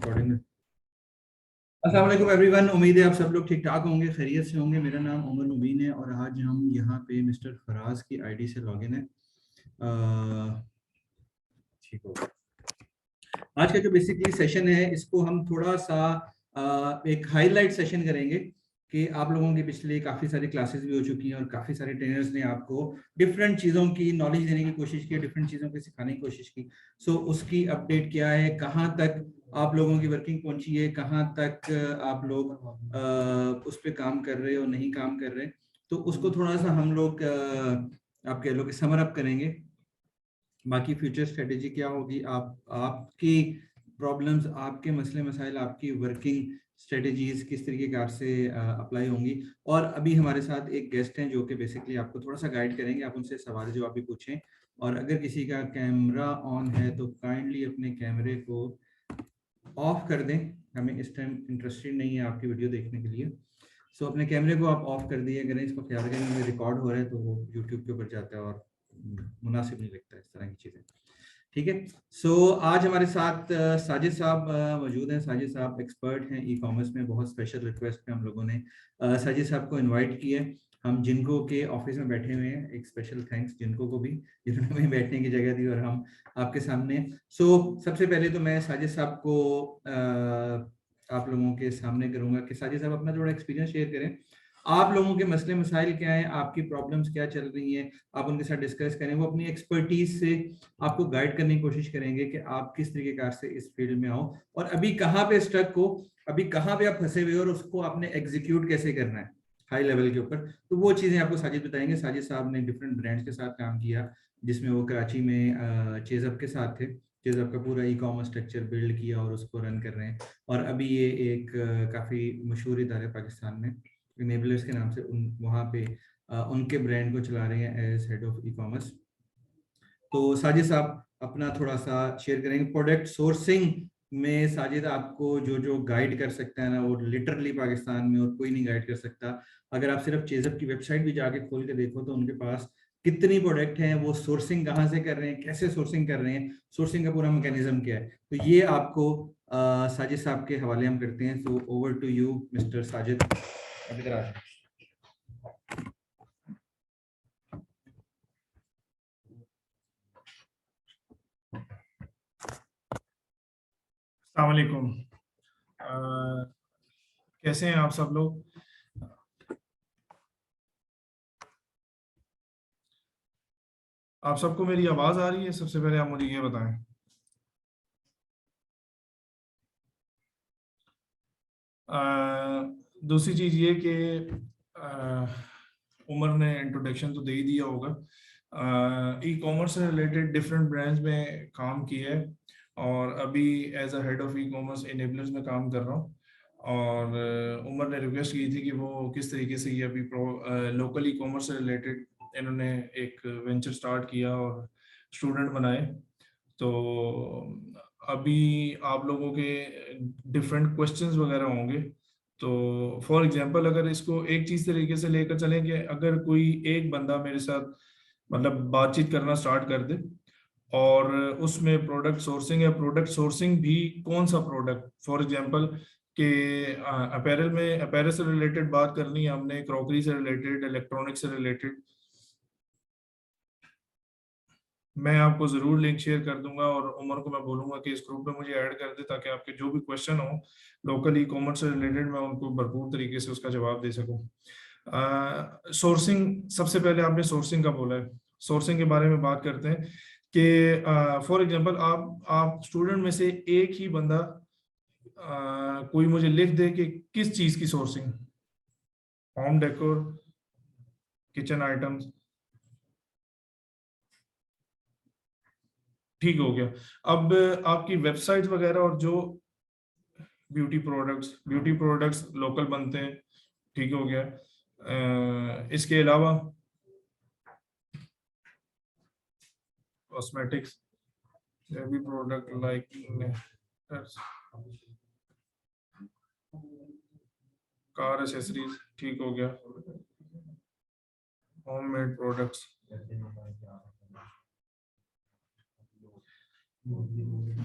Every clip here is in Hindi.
रिकॉर्डिंग। अस्सलाम वालेकुम एवरीवन, उम्मीद है आप सब लोग ठीक ठाक होंगे, खैरियत से होंगे। मेरा नाम उमर मुबीन है और आज हम यहाँ पे मिस्टर फराज की आईडी से लॉगिन है। ठीक हो गया। आज का जो बेसिकली सेशन है इसको हम थोड़ा सा एक हाईलाइट सेशन करेंगे कि आप लोगों की पिछले काफ़ी सारी क्लासेस भी हो चुकी हैं और काफ़ी सारे ट्रेनर्स ने आपको डिफरेंट चीज़ों की नॉलेज देने की कोशिश की, डिफरेंट चीज़ों को सिखाने की कोशिश की। सो उसकी अपडेट क्या है, कहाँ तक आप लोगों की वर्किंग पहुंची है, कहाँ तक आप लोग उस पर काम कर रहे हो, नहीं काम कर रहे, तो उसको थोड़ा सा हम लोग आप कह लो कि समर अप करेंगे। बाकी फ्यूचर स्ट्रेटेजी क्या होगी, आपकी प्रॉब्लम्स, आपके मसले मसाइल, आपकी वर्किंग स्ट्रेटेजीज किस तरीके से अप्लाई होंगी। और अभी हमारे साथ एक गेस्ट हैं जो कि बेसिकली आपको थोड़ा सा गाइड करेंगे। आप उनसे सवाल जवाब भी पूछें और अगर किसी का कैमरा ऑन है तो काइंडली अपने कैमरे को ऑफ कर दें। हमें इस टाइम इंटरेस्टेड नहीं है आपकी वीडियो देखने के लिए। सो अपने कैमरे को आप ऑफ कर दिए करें। इसको ख्याल रखें, हमें रिकॉर्ड हो रहा है तो वो यूट्यूब के ऊपर जाता है और मुनासिब नहीं लगता इस तरह की चीज़ें। ठीक है। सो आज हमारे साथ साजिद साहब मौजूद हैं। साजिद साहब एक्सपर्ट हैं ई कॉमर्स में। बहुत स्पेशल रिक्वेस्ट पे हम लोगों ने साजिद साहब को इनवाइट किया है। हम जिनको के ऑफिस में बैठे हुए हैं, एक स्पेशल थैंक्स जिनको को भी, जिन्होंने हमें बैठने की जगह दी और हम आपके सामने। सो सबसे पहले तो मैं साजिद साहब को आप लोगों के सामने करूंगा कि साजिद साहब अपना थोड़ा एक्सपीरियंस शेयर करें। आप लोगों के मसले मसाइल क्या हैं, आपकी प्रॉब्लम्स क्या चल रही हैं, आप उनके साथ डिस्कस करें। वो अपनी एक्सपर्टीज से आपको गाइड करने की कोशिश करेंगे कि आप किस तरीके से इस फील्ड में आओ और अभी कहाँ पे स्टक हो, अभी कहाँ पे आप फंसे हुए हो और उसको आपने एग्जीक्यूट कैसे करना है हाई लेवल के ऊपर। तो वो चीज़ें आपको साजिद बताएंगे। साजिद साहब ने डिफरेंट ब्रांड्स के साथ काम किया, जिसमें वो कराची में चेजअप के साथ थे। चेजअप का पूरा ई कॉमर्स स्ट्रक्चर बिल्ड किया और उसको रन कर रहे हैं। और अभी ये एक काफ़ी मशहूर इदारा है पाकिस्तान में, इनेबलर्स के नाम से, वहाँ पे उनके ब्रांड को चला रहे हैं as head of e commerce. तो साजिद साहब अपना थोड़ा सा शेयर करेंगे। प्रोडक्ट सोर्सिंग में साजिद आपको जो जो गाइड कर सकता है ना, वो लिटरली पाकिस्तान में और कोई नहीं गाइड कर सकता। अगर आप सिर्फ चेजअप की वेबसाइट भी जाके खोल के देखो तो उनके पास कितनी प्रोडक्ट हैं, वो सोर्सिंग कहाँ से कर रहे हैं, कैसे सोर्सिंग कर रहे हैं, सोर्सिंग का पूरा मैकेनिज्म क्या है। तो ये आपको साजिद साहब के हवाले हम करते हैं। So over to you mister Sajid. अस्सलाम वालेकुम। कैसे हैं आप सब लोग? आप सबको मेरी आवाज़ आ रही है? सबसे पहले आप मुझे ये बताएं। दूसरी चीज़ ये कि उमर ने इंट्रोडक्शन तो दे ही दिया होगा। ई कॉमर्स से रिलेटेड डिफरेंट ब्रांड्स में काम किया है और अभी as a head of e commerce enablers में काम कर रहा हूँ। और उमर ने रिक्वेस्ट की थी कि वो किस तरीके से ये अभी लोकल ई कॉमर्स से रिलेटेड इन्होंने एक वेंचर स्टार्ट किया और स्टूडेंट बनाए। तो अभी आप लोगों के डिफरेंट क्वेश्चंस वगैरह होंगे। तो फॉर एग्जांपल अगर इसको एक चीज तरीके से लेकर चलें कि अगर कोई एक बंदा मेरे साथ मतलब बातचीत करना स्टार्ट कर दे और उसमें प्रोडक्ट सोर्सिंग है, प्रोडक्ट सोर्सिंग भी कौन सा प्रोडक्ट, फॉर एग्जांपल कि अपैरल में अपैरल से रिलेटेड बात करनी है हमने, क्रॉकरी से रिलेटेड, इलेक्ट्रॉनिक से रिलेटेड, मैं आपको जरूर लिंक शेयर कर दूंगा और उमर को मैं बोलूंगा कि इस ग्रुप में मुझे ऐड कर दे ताकि आपके जो भी क्वेश्चन हो लोकल ई कॉमर्स से रिलेटेड मैं उनको भरपूर तरीके से उसका जवाब दे सकूं। सोर्सिंग, सबसे पहले आपने सोर्सिंग का बोला है, सोर्सिंग के बारे में बात करते हैं कि फॉर एग्जांपल आप स्टूडेंट में से एक ही बंदा कोई मुझे लिख दे कि किस चीज की sourcing, home decor, kitchen items, ठीक हो गया। अब आपकी वेबसाइट वगैरह और जो ब्यूटी प्रोडक्ट्स लोकल बनते हैं, ठीक हो गया। इसके अलावा cosmetics, baby product like car accessories, ठीक हो गया। होममेड प्रोडक्ट्स,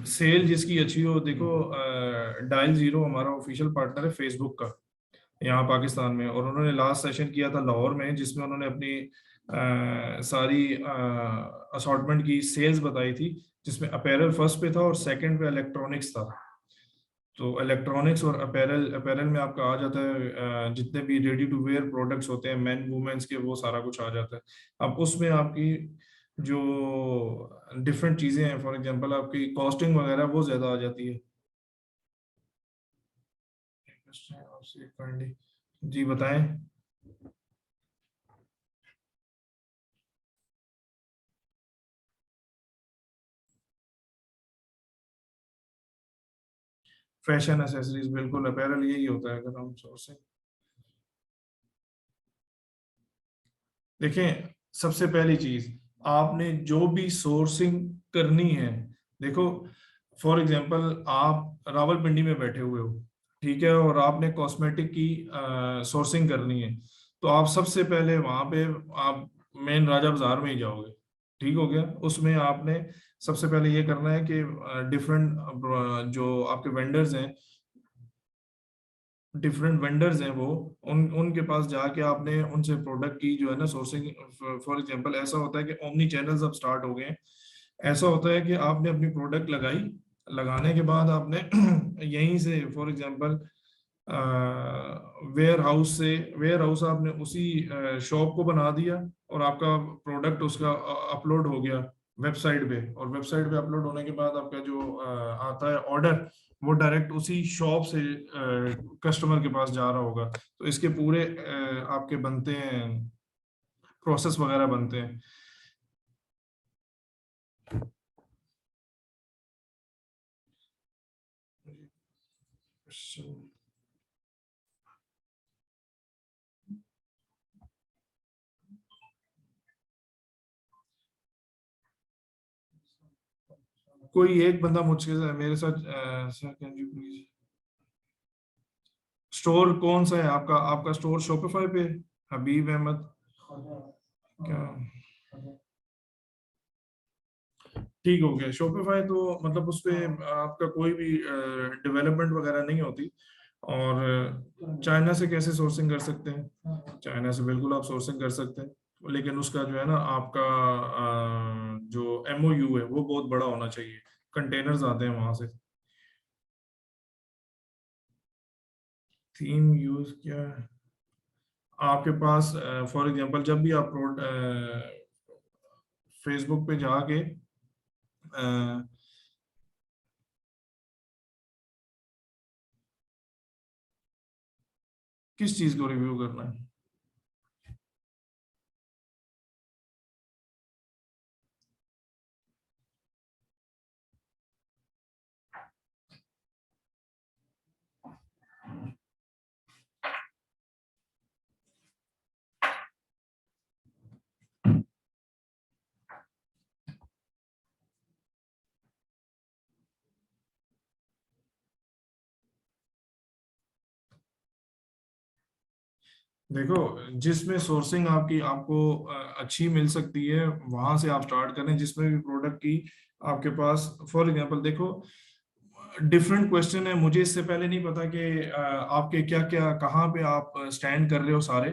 सेल जिसकी अच्छी हो, देखो डायल जीरो हमारा ऑफिशियल पार्टनर है फेसबुक का यहाँ पाकिस्तान में, और उन्होंने लास्ट सेशन किया था लाहौर में, जिसमें उन्होंने अपनी सारी असॉर्टमेंट की सेल्स बताई थी, जिसमें अपैरल फर्स्ट पे था और सेकंड पे इलेक्ट्रॉनिक्स था। तो इलेक्ट्रॉनिक्स और अपैरल, अपैरल में आपका आ जाता है जितने भी रेडी टू वेयर प्रोडक्ट्स होते हैं मेन वुमेन्स के, वो सारा कुछ आ जाता है। अब उसमें आपकी जो डिफरेंट चीजें हैं, फॉर एग्जांपल आपकी कॉस्टिंग वगैरह वो ज्यादा आ जाती है। जी बताएं। फैशन एसेसरीज, बिल्कुल अपैरल यही होता है अगर हम सोचें। देखें, सबसे पहली चीज आपने जो भी सोर्सिंग करनी है, देखो फॉर एग्जांपल आप रावलपिंडी में बैठे हुए हो, ठीक है, और आपने कॉस्मेटिक की सोर्सिंग करनी है, तो आप सबसे पहले वहां पे आप मेन राजा बाजार में ही जाओगे, ठीक हो गया। उसमें आपने सबसे पहले ये करना है कि डिफरेंट जो आपके वेंडर्स हैं, डिफरेंट वेंडर्स हैं वो, उनके पास जाके आपने उनसे प्रोडक्ट की जो है ना सोर्सिंग, फॉर एग्जांपल ऐसा होता है कि ओमनी चैनल्स अब स्टार्ट हो गए हैं। ऐसा होता है कि आपने अपनी प्रोडक्ट लगाई, लगाने के बाद आपने यहीं से फॉर एग्जांपल वेयर हाउस से, वेयर हाउस आपने उसी शॉप को बना दिया और आपका प्रोडक्ट उसका अपलोड हो गया वेबसाइट पे, और वेबसाइट पे अपलोड होने के बाद आपका जो आता है ऑर्डर, वो डायरेक्ट उसी शॉप से कस्टमर के पास जा रहा होगा। तो इसके पूरे आपके बनते हैं, प्रोसेस वगैरह बनते हैं। कोई एक बंदा मुझसे मेरे साथ sir can you please, store कौन सा है आपका? आपका स्टोर शॉपिफाई पे? हबीब अहमद क्या? ठीक हो गया। शॉपिफाई तो मतलब उस पे आपका कोई भी डेवलपमेंट वगैरह नहीं होती। और चाइना से कैसे सोर्सिंग कर सकते हैं? चाइना से बिल्कुल आप सोर्सिंग कर सकते हैं, लेकिन उसका जो है ना आपका जो एमओयू है वो बहुत बड़ा होना चाहिए, कंटेनर्स आते हैं वहां से। थीम यूज क्या है आपके पास? फॉर एग्जांपल जब भी आप फेसबुक पे जाके किस चीज को रिव्यू करना है? देखो, जिसमें सोर्सिंग आपकी आपको अच्छी मिल सकती है वहां से आप स्टार्ट करें, जिसमें भी प्रोडक्ट की आपके पास, फॉर एग्जांपल देखो डिफरेंट क्वेश्चन है, मुझे इससे पहले नहीं पता कि आपके क्या क्या कहाँ पे आप स्टैंड कर रहे हो सारे।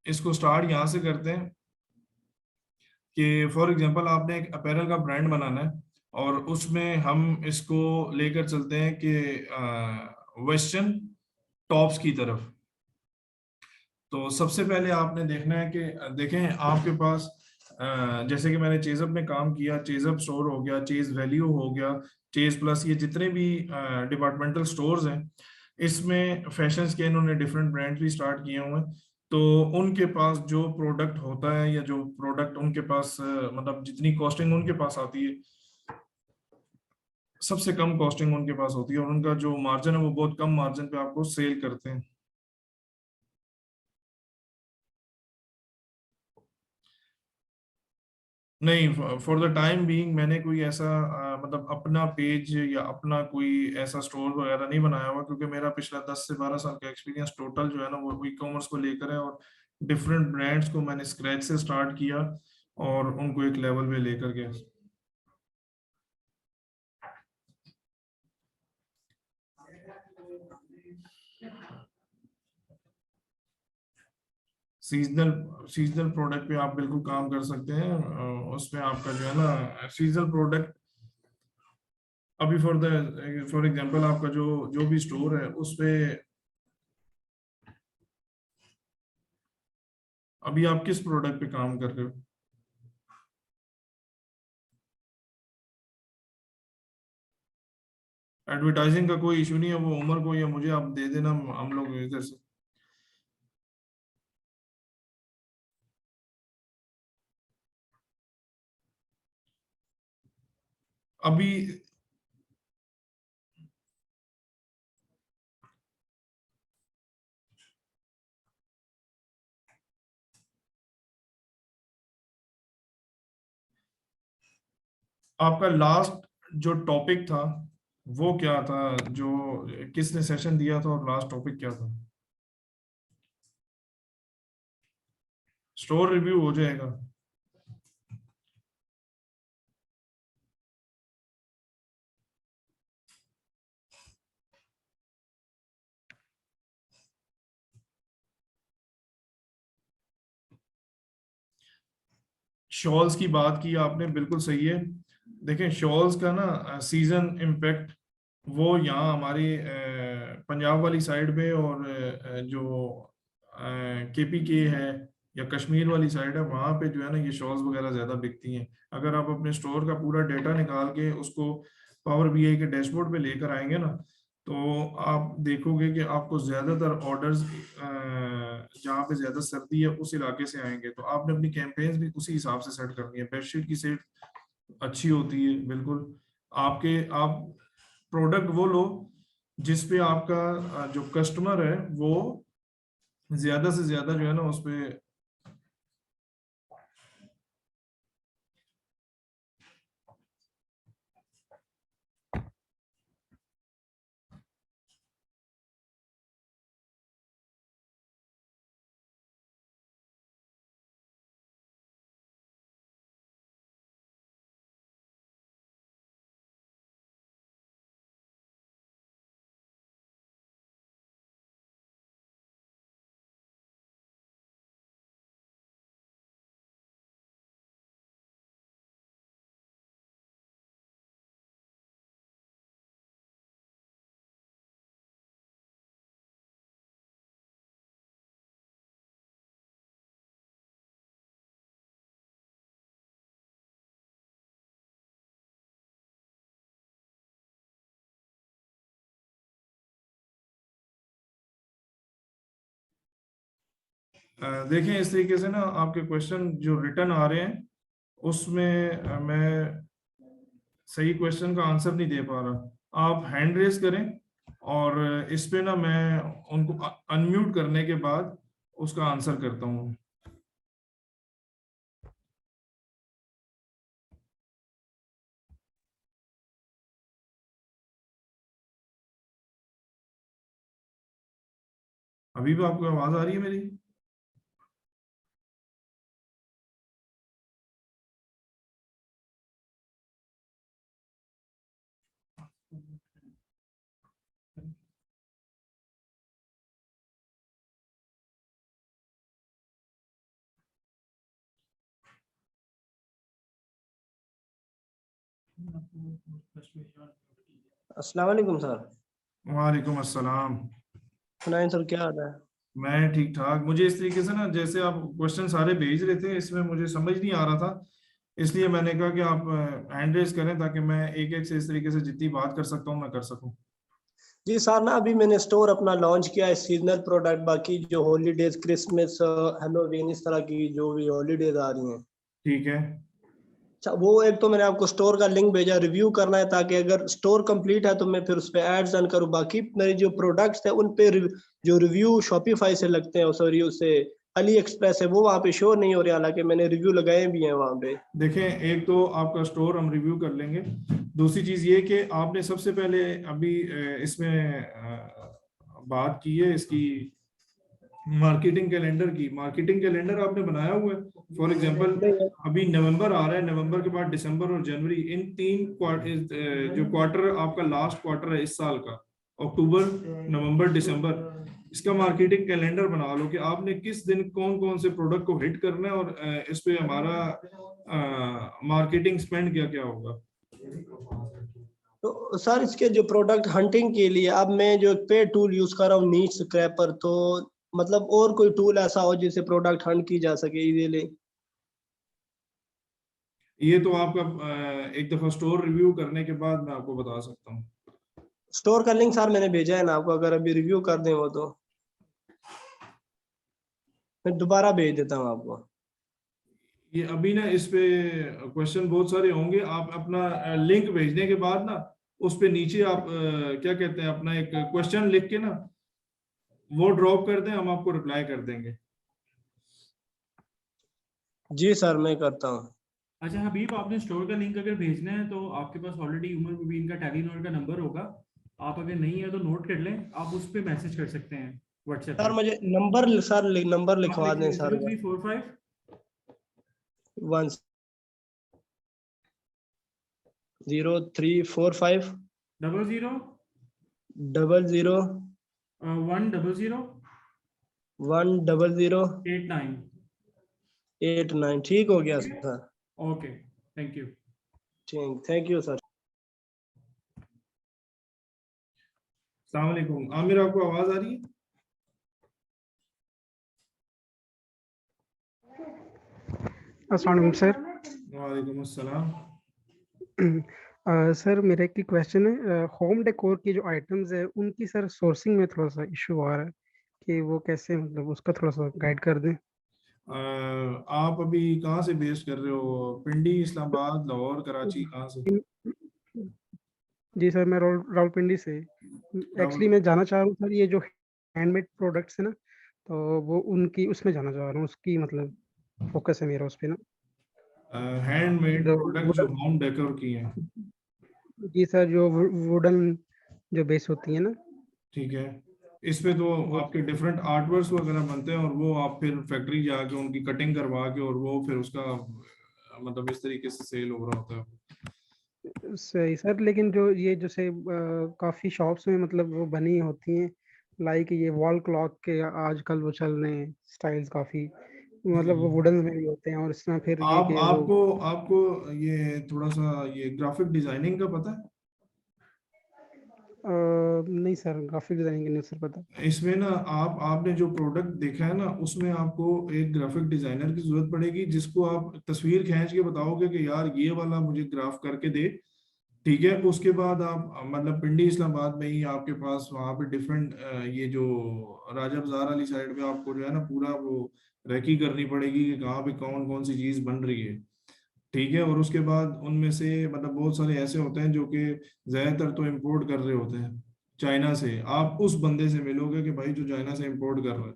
इसको स्टार्ट यहाँ से करते हैं कि फॉर एग्जांपल आपने एक अपैरल का ब्रांड बनाना है, और उसमें हम इसको लेकर चलते हैं कि वेस्टर्न टॉप्स की तरफ। तो सबसे पहले आपने देखना है कि देखें आपके पास जैसे कि मैंने चेजअप में काम किया, चेजअप स्टोर हो गया, चेज वैल्यू हो गया, चेज प्लस, ये जितने भी डिपार्टमेंटल स्टोर्स हैं, इसमें फैशंस के इन्होंने डिफरेंट ब्रांड्स भी स्टार्ट किए हुए हैं। तो उनके पास जो प्रोडक्ट होता है, या जो प्रोडक्ट उनके पास मतलब जितनी कॉस्टिंग उनके पास आती है, सबसे कम कॉस्टिंग उनके पास होती है, और उनका जो मार्जिन है वो बहुत कम मार्जिन पे आपको सेल करते हैं। नहीं, फॉर द टाइम बीइंग मैंने कोई ऐसा मतलब अपना पेज या अपना कोई ऐसा स्टोर वगैरह नहीं बनाया हुआ, क्योंकि मेरा पिछला 10 से 12 साल का एक्सपीरियंस टोटल जो है ना वो ई कॉमर्स को लेकर है, और डिफरेंट ब्रांड्स को मैंने स्क्रैच से स्टार्ट किया और उनको एक लेवल पे लेकर गया। सीजनल प्रोडक्ट पे आप बिल्कुल काम कर सकते हैं। उसमें आपका जो है ना सीजनल प्रोडक्ट, अभी फॉर एग्जांपल आपका जो जो भी स्टोर है उस पे अभी आप किस प्रोडक्ट पे काम कर रहे हो? एडवर्टाइजिंग का कोई इशू नहीं है, वो उमर को या मुझे आप दे देना, हम लोग इधर से। अभी आपका लास्ट जो टॉपिक था वो क्या था, जो किसने सेशन दिया था, और लास्ट टॉपिक क्या था? स्टोर रिव्यू हो जाएगा। शॉल्स की बात की आपने, बिल्कुल सही है। देखें शॉल्स का ना सीजन इम्पैक्ट वो यहाँ हमारी पंजाब वाली साइड पे और जो केपीके है या कश्मीर वाली साइड है वहाँ पे जो है ना ये शॉल्स वगैरह ज़्यादा बिकती हैं। अगर आप अपने स्टोर का पूरा डेटा निकाल के उसको पावर बीआई के डैशबोर्ड पे लेकर आएंगे ना, तो आप देखोगे कि आपको ज़्यादातर ऑर्डर्स जहाँ पे ज़्यादा सर्दी है उस इलाके से आएंगे। तो आपने अपनी कैंपेन्स भी उसी हिसाब से सेट करनी है। बेडशीट की सेट अच्छी होती है बिल्कुल। आप प्रोडक्ट वो लो जिस पे आपका जो कस्टमर है वो ज्यादा से ज्यादा जो है ना उस पे देखें इस तरीके से ना आपके क्वेश्चन जो रिटर्न आ रहे हैं उसमें मैं सही क्वेश्चन का आंसर नहीं दे पा रहा। आप हैंड रेस करें और इस पे ना मैं उनको अनम्यूट करने के बाद उसका आंसर करता हूँ। अभी भी आपको आवाज आ रही है मेरी? अस्सलाम वालेकुम सर। वालेकुम अस्सलाम। सुनाएं सर, क्या हाल है? मैं ठीक ठाक। मुझे इस तरीके से ना जैसे आप क्वेश्चन सारे भेज रहे थे इसमें मुझे समझ नहीं आ रहा था, इसलिए मैंने कहा कि आप हैंड रेस करें ताकि मैं एक एक से इस तरीके से जितनी बात कर सकता हूँ मैं कर सकूँ। जी सर, ना अभी मैंने स्टोर अपना लॉन्च किया है, सीजनल प्रोडक्ट, बाकी जो हॉलीडेज, क्रिसमस, हैलोवीन, इस तरह की जो भी हॉलीडेज आ रही हैं। ठीक है। अच्छा, वो एक तो मैंने आपको स्टोर का लिंक भेजा, रिव्यू करना है, ताकि अगर स्टोर कंप्लीट है तो मैं फिर उस पर एड्स रन करूँ। बाकी मेरे जो प्रोडक्ट्स हैं उन पे जो रिव्यू शॉपिफाई से लगते हैं, सॉरी उससे अली एक्सप्रेस है, वो वहाँ पे शो नहीं हो रहा, हालांकि मैंने रिव्यू लगाए भी हैं वहाँ पे। देखें एक तो आपका स्टोर हम रिव्यू कर लेंगे, दूसरी चीज ये कि आपने सबसे पहले अभी इसमें बात की है इसकी मार्केटिंग कैलेंडर की। मार्केटिंग कैलेंडर आपने बनाया हुआ है? फॉर एग्जांपल अभी नवंबर आ रहा है, नवंबर के बाद दिसंबर और जनवरी, इन तीन जो क्वार्टर आपका लास्ट क्वार्टर है इस साल का, अक्टूबर, नवंबर, दिसंबर, इसका मार्केटिंग कैलेंडर बना लो कि आपने किस दिन कौन कौन से प्रोडक्ट को हिट करना है और इस पे हमारा मार्केटिंग स्पेंड क्या क्या होगा। तो सर इसके जो प्रोडक्ट हंटिंग के लिए अब मैं जो पे टूल यूज कर रहा हूँ नीट स्क्रैपर, तो मतलब और कोई टूल ऐसा हो जिससे प्रोडक्ट हंट की जा सके इजीली? ये तो आपका एक दफा स्टोर रिव्यू करने के बाद मैं आपको बता सकता हूँ। स्टोर का लिंक सर मैंने भेजा है ना आपको, अगर अभी रिव्यू कर दें वो तो मैं दोबारा भेज देता हूँ आपको। ये अभी ना इस पे क्वेश्चन बहुत सारे होंगे, आप अपना लिंक भेजने के बाद ना उस पे नीचे आप क्या कहते हैं अपना एक क्वेश्चन लिख के ना वो ड्रॉप कर दें, हम आपको रिप्लाई कर देंगे। जी सर मैं करता हूँ। अच्छा हबीब, आपने स्टोर का लिंक अगर भेजना है तो आपके पास ऑलरेडी उमर मुबीन का टेलीनॉर का नंबर होगा, आप अगर नहीं है तो नोट कर लें, आप उस पर मैसेज कर सकते हैं व्हाट्सएप सर मुझे नंबर लिखवा दें सर। 0345 0345 00 00 100 100 89। 89। ठीक हो गया सर। Okay, thank you. ठीक, थैंक यू सर। अस्सलाम वालेकुम, आमिर आपको आवाज आ रही है? अस्सलाम वालेकुम सर। वालेकुम अस्सलाम। सर मेरा एक क्वेश्चन है, होम डेकोर की जो आइटम्स है उनकी सर सोर्सिंग में थोड़ा सा इशू आ रहा है कि वो कैसे, मतलब उसका थोड़ा सा गाइड कर दें। आप अभी कहाँ से बेस कर रहे हो? पिंडी, इस्लामाबाद, लाहौर, कराची, कहाँ से? जी सर मैं रावलपिंडी से। एक्चुअली मैं जानना चाह रहा हूँ सर, ये जो हैंडमेड प्रोडक्ट्स है ना, तो वो उनकी उसमें जानना चाह रहा हूँ, उसकी मतलब फोकस है मेरा उस पे ना। हैंडमेड जो प्रोडक्ट जो होम डेकोर की हैं। जी सर, जो वुडन जो बेस होती है ना। ठीक है, इस पे तो वो आपके डिफरेंट आर्टवर्क्स वगैरह बनते हैं और वो आप फिर फैक्ट्री जाके उनकी कटिंग करवा के और वो फिर उसका मतलब इस तरीके से सेल हो रहा होता है। सही सर, लेकिन जो ये जैसे काफी शॉप्स में मतलब वो बनी होती हैं, लाइक ये वॉल क्लॉक के आजकल वो चल रहे हैं स्टाइल्स काफी, मतलब वो वुडन में भी होते हैं, और इसमें फिर ये आप कि वो आपको आपको ये थोड़ा सा ये ग्राफिक डिजाइनिंग का पता है? नहीं सर, ग्राफिक डिजाइनिंग नहीं सर पता। इसमें ना आपने जो प्रोडक्ट देखा है ना उसमें आपको एक ग्राफिक डिजाइनर की जरूरत पड़ेगी जिसको आप तस्वीर खींच के बताओगे कि यार ये वाला मुझे ग्राफ करके दे। ठीक है, उसके बाद आप मतलब पिंडी इस्लामाबाद में ही आपके पास वहाँ पे डिफरेंट ये जो राजा बाजार वाली साइड पे आपको जो है ना पूरा वो रेकी करनी पड़ेगी कि कहाँ पे कौन कौन सी चीज बन रही है। ठीक है, और उसके बाद उनमें से मतलब बहुत सारे ऐसे होते हैं जो कि ज्यादातर तो इम्पोर्ट कर रहे होते हैं चाइना से। आप उस बंदे से मिलोगे कि भाई जो चाइना से इम्पोर्ट कर रहा है।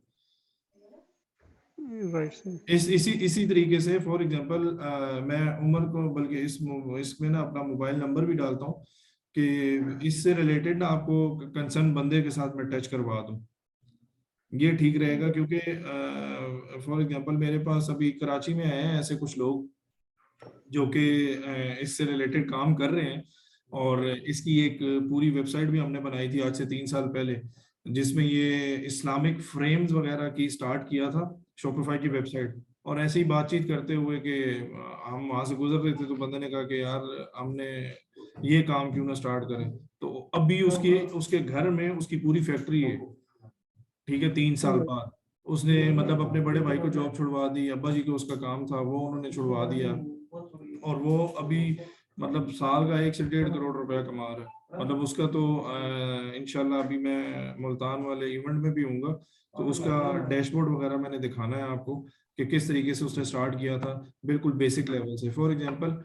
Right sir. इसी तरीके से फॉर एग्जांपल मैं उमर को बल्कि इसमें ना अपना मोबाइल नंबर भी डालता हूँ कि इससे रिलेटेड ना आपको कंसर्न बंदे के साथ मैं टच करवा दूँ। ये ठीक रहेगा क्योंकि फॉर एग्जांपल मेरे पास अभी कराची में आए हैं ऐसे कुछ लोग जो कि इससे रिलेटेड काम कर रहे हैं और इसकी एक पूरी वेबसाइट भी हमने बनाई थी आज से 3 साल पहले जिसमें ये इस्लामिक फ्रेम्स वगैरह की स्टार्ट किया था शॉपिफाई की वेबसाइट। और ऐसे ही बातचीत करते हुए कि हम वहां से गुजर रहे थे तो बंदे ने कहा कि यार हमने ये काम क्यों ना स्टार्ट करें। तो अभी उसके घर में उसकी पूरी फैक्ट्री है। ठीक है, 3 साल बाद उसने मतलब अपने बड़े भाई को जॉब छुड़वा दी, अब्बा जी को उसका काम था वो उन्होंने छुड़वा दिया और वो अभी मतलब साल का 1 से 1.5 करोड़ रुपया कमा रहा है। मतलब उसका तो इंशाल्लाह अभी मैं मुल्तान वाले इवेंट में भी हूँगा तो उसका डैशबोर्ड वगैरह मैंने दिखाना है आपको कि किस तरीके से उसने स्टार्ट किया था बिल्कुल बेसिक लेवल से। फॉर एग्जांपल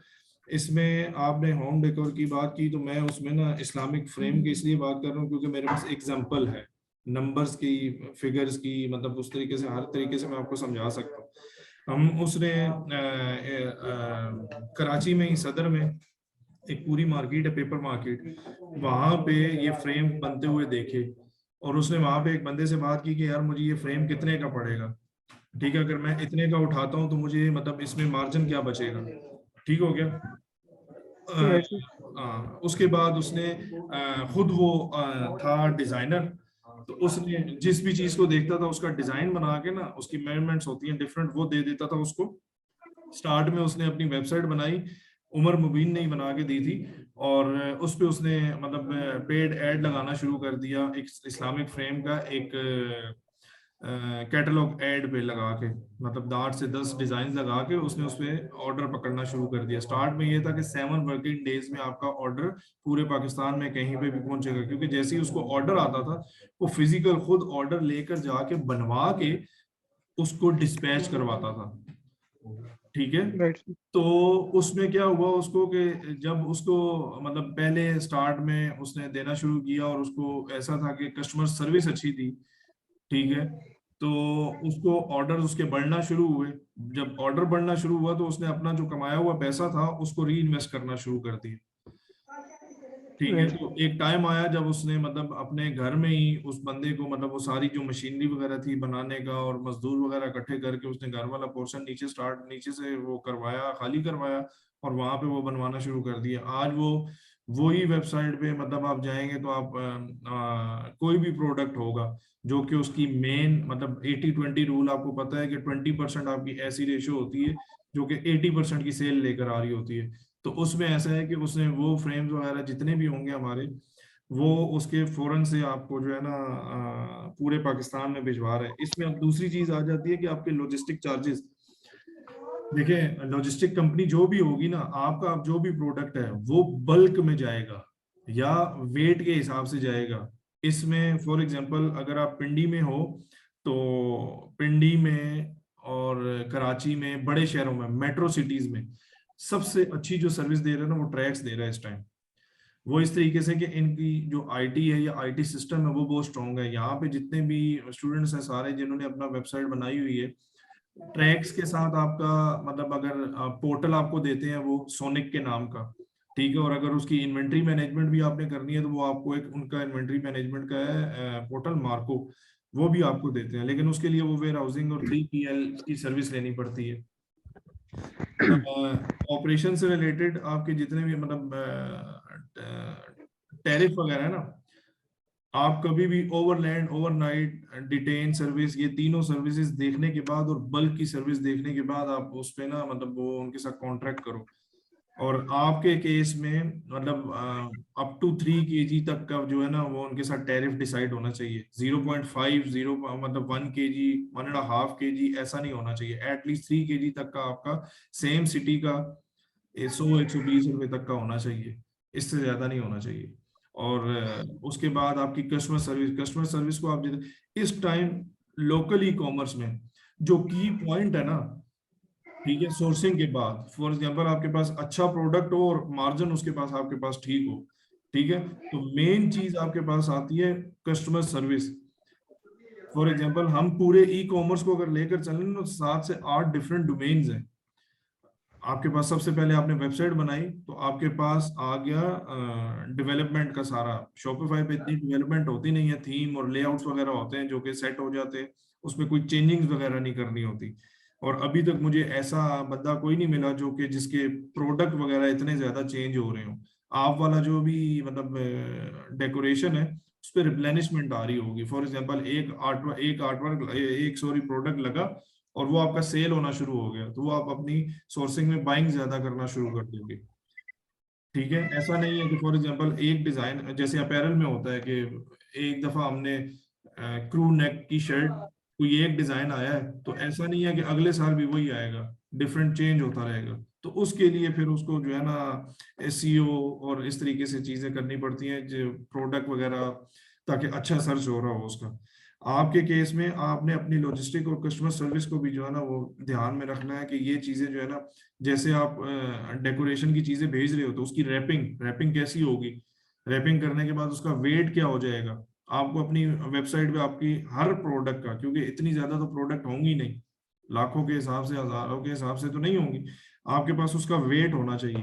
इसमें आपने होम डेकोर की बात की तो मैं उसमें ना इस्लामिक फ्रेम की इसलिए बात कर रहा हूँ क्योंकि मेरे पास एग्जांपल है नंबर्स की, फिगर्स की, मतलब उस तरीके से हर तरीके से मैं आपको समझा सकता हूँ। हम उसने कराची में ही सदर में एक पूरी मार्केट है पेपर मार्केट, वहां पे ये फ्रेम बनते हुए देखे और उसने वहां पे एक बंदे से बात की कि यार मुझे ये फ्रेम कितने का पड़ेगा। ठीक है, अगर मैं इतने का उठाता हूँ तो मुझे मतलब इसमें मार्जिन क्या बचेगा। ठीक हो गया। Right, sir. उसके बाद उसने खुद वो था डिजाइनर, तो उसने जिस भी चीज को देखता था उसका डिजाइन बना के ना, उसकी मेजरमेंट्स होती हैं डिफरेंट, वो दे देता था उसको। स्टार्ट में उसने अपनी वेबसाइट बनाई, उमर मुबीन ने ही बना के दी थी, और उस पे उसने मतलब पेड ऐड लगाना शुरू कर दिया, एक इस्लामिक फ्रेम का एक कैटलॉग ऐड पे लगा के, मतलब 8 से 10 डिजाइन लगा के उसने उस पे ऑर्डर पकड़ना शुरू कर दिया। स्टार्ट में ये था कि 7 वर्किंग डेज में आपका ऑर्डर पूरे पाकिस्तान में कहीं पे भी पहुंचेगा, क्योंकि जैसे ही उसको ऑर्डर आता था वो फिजिकल खुद ऑर्डर लेकर जाके बनवा के उसको डिस्पैच करवाता था। ठीक है, Right, sir. तो उसमें क्या हुआ उसको कि जब उसको मतलब पहले स्टार्ट में उसने देना शुरू किया और उसको ऐसा था कि कस्टमर सर्विस अच्छी थी, ठीक है, तो उसको ऑर्डर उसके बढ़ना शुरू हुए। जब ऑर्डर बढ़ना शुरू हुआ तो उसने अपना जो कमाया हुआ पैसा था उसको री इन्वेस्ट करना शुरू कर दिया। ठीक है, Right, तो एक टाइम आया जब उसने मतलब अपने घर में ही उस बंदे को मतलब वो सारी जो मशीनरी वगैरह थी बनाने का और मजदूर वगैरह इकट्ठे करके उसने घर वाला पोर्शन नीचे से वो करवाया, खाली करवाया, और वहां पे वो बनवाना शुरू कर दिया। आज वो ही वेबसाइट पे मतलब आप जाएंगे तो आप कोई भी प्रोडक्ट होगा जो कि उसकी मेन मतलब 80-20 रूल आपको पता है कि 20% आपकी ऐसी रेशियो होती है जो कि 80% की सेल लेकर आ रही होती है। तो उसमें ऐसा है कि उसने वो फ्रेम्स वगैरह जितने भी होंगे हमारे, वो उसके फौरन से आपको जो है ना पूरे पाकिस्तान में भिजवा रहे हैं। इसमें अब दूसरी चीज आ जाती है कि आपके लॉजिस्टिक चार्जेस। देखिए, लॉजिस्टिक कंपनी जो भी होगी ना, आपका जो भी प्रोडक्ट है वो बल्क में जाएगा या वेट के हिसाब से जाएगा। इसमें फॉर एग्जांपल अगर आप पिंडी में हो तो पिंडी में और कराची में, बड़े शहरों में, मेट्रो सिटीज में सबसे अच्छी जो सर्विस दे रहा है ना वो ट्रैक्स दे रहा है इस टाइम। वो इस तरीके से कि इनकी जो आईटी है या आईटी सिस्टम है वो बहुत स्ट्रांग है। यहाँ पे जितने भी स्टूडेंट्स हैं सारे जिन्होंने अपना वेबसाइट बनाई हुई है, ट्रैक्स के साथ आपका मतलब अगर पोर्टल आपको देते हैं वो सोनिक के नाम का, ठीक है, और अगर उसकी इन्वेंट्री मैनेजमेंट भी आपने करनी है तो वो आपको एक उनका इन्वेंट्री मैनेजमेंट का है पोर्टल मार्को, वो भी आपको देते हैं, लेकिन उसके लिए वो वेयर हाउसिंग और 3PL की सर्विस लेनी पड़ती है। ऑपरेशन से रिलेटेड आपके जितने भी मतलब टैरिफ वगैरह है ना, आप कभी भी ओवरलैंड, ओवरनाइट, डिटेन सर्विस, ये तीनों सर्विसेज देखने के बाद और बल्क की सर्विस देखने के बाद आप उस पे ना मतलब वो उनके साथ कॉन्ट्रैक्ट करो। और आपके केस में मतलब अप टू 3 kg तक का जो है ना वो उनके साथ टैरिफ डिसाइड होना चाहिए। 0.5 0 मतलब 1 kg 1.5 kg ऐसा नहीं होना चाहिए, एटलीस्ट 3 kg तक का आपका सेम सिटी का 100-120 रुपए तक का होना चाहिए, इससे ज्यादा नहीं होना चाहिए। और उसके बाद आपकी कस्टमर सर्विस को आप इस टाइम लोकल ई कॉमर्स में जो की पॉइंट है ना, ठीक है, सोर्सिंग के बाद फॉर एग्जांपल आपके पास अच्छा प्रोडक्ट हो और मार्जिन उसके पास आपके पास ठीक हो, ठीक है, तो मेन चीज आपके पास आती है कस्टमर सर्विस। फॉर एग्जांपल हम पूरे ई कॉमर्स को अगर लेकर चलें तो 7 से 8 डिफरेंट डोमेन्स हैं आपके पास। सबसे पहले आपने वेबसाइट बनाई तो आपके पास आ गया डेवलपमेंट का सारा। शॉपिफाई पे इतनी डेवलपमेंट होती नहीं है, थीम और लेआउट्स वगैरह होते हैं जो कि सेट हो जाते हैं, उसमें कोई चेंजिंग्स वगैरह नहीं करनी होती। और अभी तक मुझे ऐसा बंदा कोई नहीं मिला जो कि जिसके प्रोडक्ट वगैरह इतने ज्यादा चेंज हो रहे हो। आप वाला जो भी मतलब डेकोरेशन है उस पर रिप्लेनिशमेंट आ रही होगी। फॉर एग्जांपल एक सॉरी प्रोडक्ट लगा और वो आपका सेल होना शुरू हो गया तो वो आप अपनी सोर्सिंग में बाइंग ज्यादा करना शुरू कर दोगे। ठीक है, ऐसा नहीं है कि फॉर एग्जांपल एक डिजाइन जैसे अपैरल में होता है कि एक दफा हमने क्रू नेक की शर्ट कोई एक डिजाइन आया है तो ऐसा नहीं है कि अगले साल भी वही आएगा, डिफरेंट चेंज होता रहेगा। तो उसके लिए फिर उसको जो है ना एसईओ और इस तरीके से चीजें करनी पड़ती हैं जो प्रोडक्ट वगैरह, ताकि अच्छा सर्च हो रहा हो उसका। आपके केस में आपने अपनी लॉजिस्टिक और कस्टमर सर्विस को भी जो है ना वो ध्यान में रखना है कि ये चीजें जो है ना, जैसे आप डेकोरेशन की चीजें भेज रहे हो तो उसकी रैपिंग कैसी होगी, रैपिंग करने के बाद उसका वेट क्या हो जाएगा। आपको अपनी वेबसाइट पे आपकी हर प्रोडक्ट का, क्योंकि इतनी ज्यादा तो प्रोडक्ट होंगी नहीं, लाखों के हिसाब से हजारों के हिसाब से तो नहीं होंगी, आपके पास उसका वेट होना चाहिए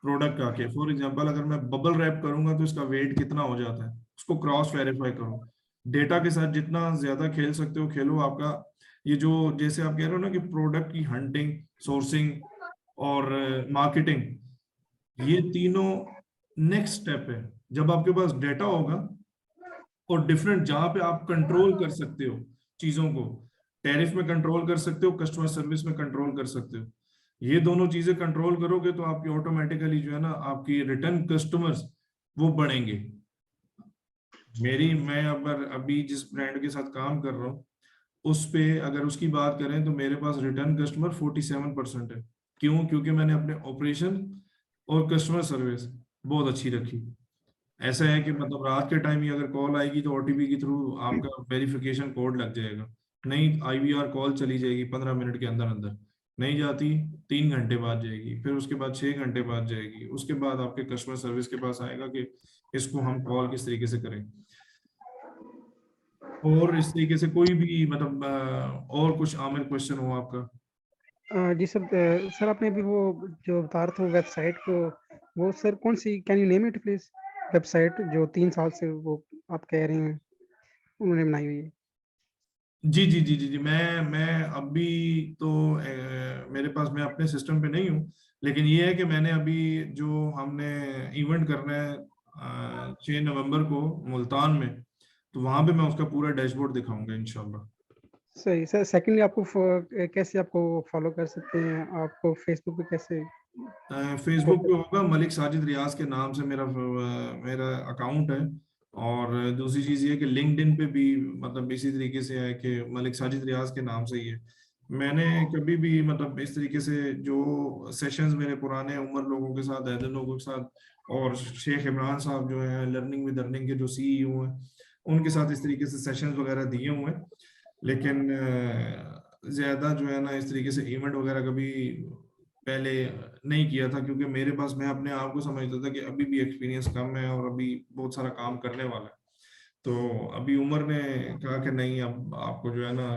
प्रोडक्ट का। के फॉर एग्जांपल अगर मैं बबल रैप करूंगा तो इसका वेट कितना हो जाता है, उसको क्रॉस वेरीफाई करो। डेटा के साथ जितना ज्यादा खेल सकते हो खेलो। आपका ये जो जैसे आप कह रहे हो ना कि प्रोडक्ट की हंटिंग, सोर्सिंग और मार्केटिंग, ये तीनों नेक्स्ट स्टेप है। जब आपके पास डेटा होगा और डिफरेंट जहां पे आप कंट्रोल कर सकते हो चीजों को, टैरिफ में कंट्रोल कर सकते हो, कस्टमर सर्विस में कंट्रोल कर सकते हो, ये दोनों चीजें कंट्रोल करोगे तो आपकी ऑटोमेटिकली जो है ना आपकी रिटर्न कस्टमर्स वो बढ़ेंगे। मैं अभी जिस ब्रांड के साथ काम कर रहा हूँ उस पे अगर उसकी बात करें तो मेरे पास रिटर्न कस्टमर 47% है। क्यों? क्योंकि मैंने अपने ऑपरेशन और कस्टमर सर्विस बहुत अच्छी रखी। ऐसा है कि मतलब रात के टाइम ही अगर कॉल आएगी तो ओटीपी के थ्रू आपका वेरिफिकेशन कोड लग जाएगा, नहीं आईवीआर कॉल चली जाएगी 15 मिनट के अंदर अंदर, नहीं जाती 3 घंटे बाद जाएगी, फिर उसके बाद 6 घंटे बाद जाएगी, उसके बाद आपके कस्टमर सर्विस के पास आएगा कि इसको हम कॉल किस तरीके से करें। और इस तरीके से कोई भी मतलब और कुछ आमिर क्वेश्चन हो आपका? जी सर, सर आपने अभी वो जो बता रहे थे वेबसाइट को, वो सर कौन सी, can you name it please? Website जो 3 साल से वो आप कह रही हैं उन्होंने बनाई हुई है। जी जी जी जी जी मैं अभी तो मेरे पास, मैं अपने सिस्टम पे नहीं हूँ, लेकिन ये है कि मैंने अभी जो हमने इवेंट करना है 6 नवंबर को मुल्तान में, तो वहां पे मैं उसका पूरा डैशबोर्ड दिखाऊंगा इंशाल्लाह। सही सर। सेकेंडली आपको कैसे आपको फॉलो कर सकते हैं, आपको फेसबुक पे कैसे? फेसबुक पे होगा मलिक साजिद रियाज के नाम से मेरा अकाउंट है। और दूसरी चीज ये है कि लिंक्डइन पे भी मतलब इसी तरीके से है कि मलिक साजिद रियाज के नाम से ही है। मैंने कभी भी मतलब इस तरीके से जो सेशंस मेरे पुराने उम्र लोगों के साथ, ऐदर लोगों के साथ, और शेख इमरान साहब जो है लर्निंग विद अर्निंग के जो सीईओ हैं, उनके साथ इस तरीके से सेशंस वगैरह दिए हुए हैं। लेकिन ज्यादा जो है ना इस तरीके से इवेंट वगैरह कभी पहले नहीं किया था, क्योंकि मेरे पास, मैं अपने आप को समझता था कि अभी भी एक्सपीरियंस कम है और अभी बहुत सारा काम करने वाला है। तो अभी उमर ने कहा कि नहीं, अब आपको जो है ना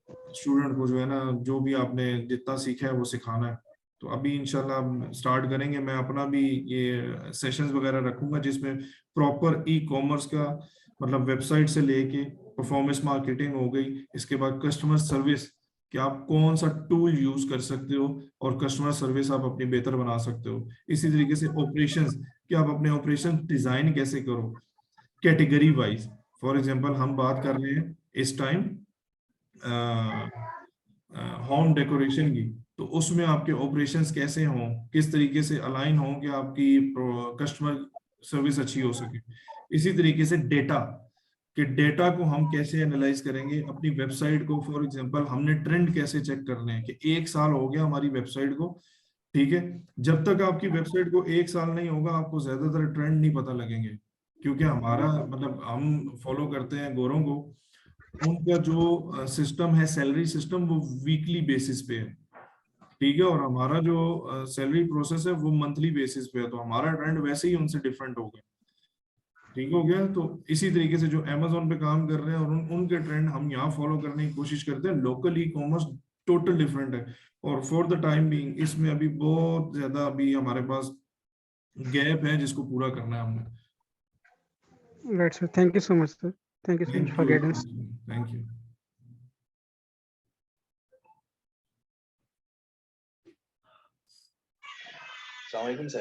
स्टूडेंट को जो है ना जो भी आपने जितना सीखा है वो सिखाना है। तो अभी इंशाल्लाह हम स्टार्ट करेंगे। मैं अपना भी ये सेशंस वगैरह रखूंगा जिसमें प्रॉपर ई कॉमर्स का मतलब वेबसाइट से लेके परफॉर्मेंस मार्केटिंग हो गई, इसके बाद कस्टमर सर्विस कि आप कौन सा टूल यूज कर सकते हो और कस्टमर सर्विस आप अपनी बेहतर बना सकते हो। इसी तरीके से ऑपरेशंस कि आप अपने ऑपरेशन डिजाइन कैसे करो कैटेगरी वाइज। फॉर एग्जांपल हम बात कर रहे हैं इस टाइम होम डेकोरेशन की, तो उसमें आपके ऑपरेशंस कैसे हों, किस तरीके से अलाइन हों कि आपकी कस्टमर सर्विस अच्छी हो सके। इसी तरीके से डेटा कि डेटा को हम कैसे एनालाइज करेंगे अपनी वेबसाइट को। फॉर एग्जांपल हमने ट्रेंड कैसे चेक करने हैं कि 1 साल हो गया हमारी वेबसाइट को, ठीक है, जब तक आपकी वेबसाइट को 1 साल नहीं होगा आपको ज्यादातर ट्रेंड नहीं पता लगेंगे, क्योंकि हमारा मतलब हम फॉलो करते हैं गोरों को, उनका जो सिस्टम है सैलरी सिस्टम वो वीकली बेसिस पे है, ठीक है, और हमारा जो सैलरी प्रोसेस है वो मंथली बेसिस पे है, तो हमारा ट्रेंड वैसे ही उनसे डिफरेंट हो गया, ठीक हो गया। तो इसी तरीके से जो अमेजोन पे काम कर रहे हैं और उनके ट्रेंड हम यहाँ फॉलो करने की कोशिश करते हैं। Local e commerce total different है, और फॉर द टाइम बीइंग इसमें अभी बहुत ज्यादा अभी हमारे पास गैप है जिसको पूरा करना है हमने। Right sir, thank you so much sir, thank you so much thank for you, guidance. Thank you. अस्सलाम वालेकुम सर।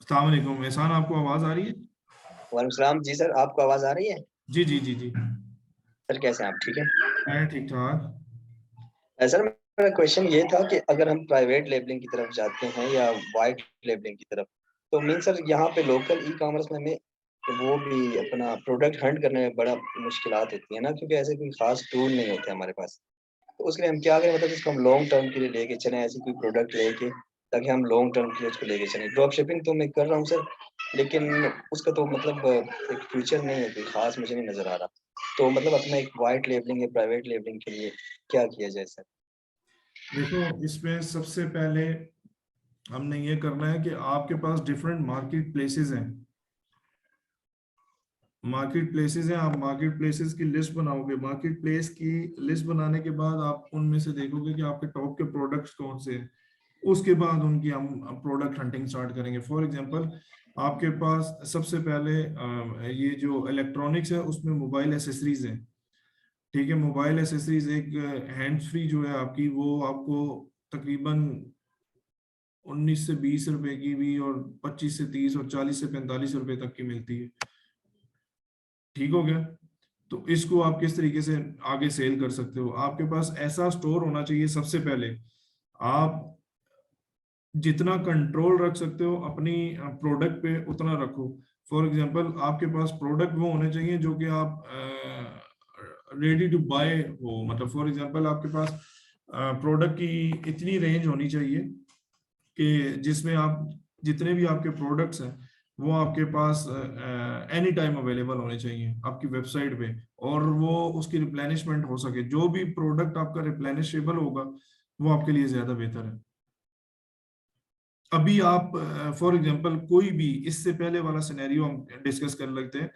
अस्सलाम वालेकुम। एहसान, आपको आवाज आ रही है? वालेकुम सलाम जी सर, आपको आवाज आ रही है? जी जी जी जी, सर कैसे हैं आप? ठीक है मैं ठीक ठाक। सर। मेरा क्वेश्चन ये था कि अगर हम प्राइवेट लेबलिंग की तरफ जाते हैं या वाइट लेबलिंग की तरफ, तो मीन सर यहाँ पे लोकल ई कॉमर्स में हमें वो भी अपना प्रोडक्ट हंट करने में बड़ा मुश्किलात होती है ना, क्योंकि ऐसे कोई खास टूल नहीं होते हमारे पास। तो उसके लिए हम क्या करें, मतलब इसको हम लॉन्ग टर्म के लिए लेके चलें, ऐसी कोई प्रोडक्ट लेके, ताकि हम लॉन्ग टर्म के लिए उसको लेके चलें। ड्रॉप शिपिंग तो मैं कर रहा हूँ सर, लेकिन उसका तो मतलब एक फ्यूचर नहीं है, कोई खास मुझे नहीं नजर आ रहा। तो मतलब अपना एक वाइट लेबलिंग या प्राइवेट लेबलिंग के लिए क्या किया जाए सर? देखो, इसमें सबसे पहले हमने ये करना है कि आपके पास डिफरेंट मार्केट प्लेसेस हैं। आप मार्केट प्लेसेस की लिस्ट बनाओगे। मार्केट प्लेस की लिस्ट बनाने के बाद आप उनमें से देखोगे कि आपके टॉप के प्रोडक्ट्स कौन से हैं। उसके बाद उनकी हम प्रोडक्ट हंटिंग स्टार्ट करेंगे। फॉर एग्जांपल आपके पास सबसे पहले ये जो इलेक्ट्रॉनिक्स है उसमें मोबाइल एसेसरीज है, ठीक है। मोबाइल एसेसरीज एक हैंड्स फ्री जो है आपकी, वो आपको तकरीबन 19 से 20 रुपए की भी, और 25 से 30 और 40 से 45 रुपए तक की मिलती है। ठीक हो गया? तो इसको आप किस तरीके से आगे सेल कर सकते हो? आपके पास ऐसा स्टोर होना चाहिए, सबसे पहले आप जितना कंट्रोल रख सकते हो अपनी प्रोडक्ट पे उतना रखो। फॉर एग्जांपल, आपके पास प्रोडक्ट वो होने चाहिए जो कि आप रेडी टू बाय हो। मतलब फॉर एग्जांपल, आपके पास प्रोडक्ट की इतनी रेंज होनी चाहिए कि जिसमें आप जितने भी आपके प्रोडक्ट्स हैं वो आपके पास एनी टाइम अवेलेबल होने चाहिए आपकी वेबसाइट पे, और वो उसकी रिप्लेनिशमेंट हो सके। जो भी प्रोडक्ट आपका रिप्लेनिशेबल होगा वो आपके लिए ज्यादा बेहतर है। अभी आप फॉर एग्जांपल कोई भी, इससे पहले वाला सिनेरियो हम डिस्कस कर लेते हैं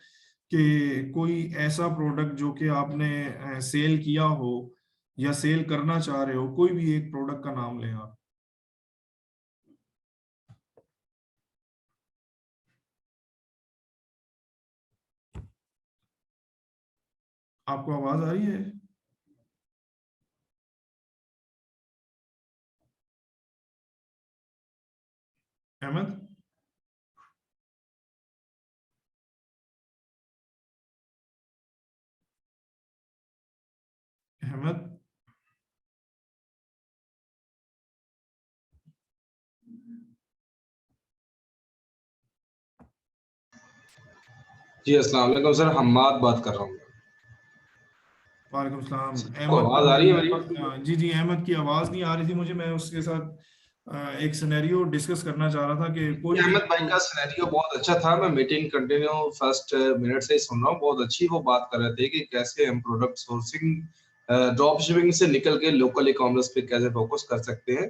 कि कोई ऐसा प्रोडक्ट जो कि आपने सेल किया हो या सेल करना चाह रहे हो, कोई भी एक प्रोडक्ट का नाम लें आप। आपको आवाज आ रही है? अहमद? अहमद? जी अस्सलाम वालेकुम सर, हम्माद बात कर रहा हूँ। वालेकुम सलाम। को अहमद आवाज आ रही है मेरी? जी जी, अहमद की आवाज नहीं आ रही थी मुझे। मैं उसके साथ एक सिनेरियो डिस्कस करना चाह रहा था कि कोई भी अहमद भाई का सिनेरियो बहुत अच्छा था। मैं मीटिंग कंटिन्यू फर्स्ट मिनट से ही सुन रहा हूँ। बहुत अच्छी वो बात कर रहे थे कि कैसे हम प्रोडक्ट सोर्सिंग, ड्रॉप शिपिंग से निकल के लोकल ई कॉमर्स पे कैसे फोकस कर सकते हैं।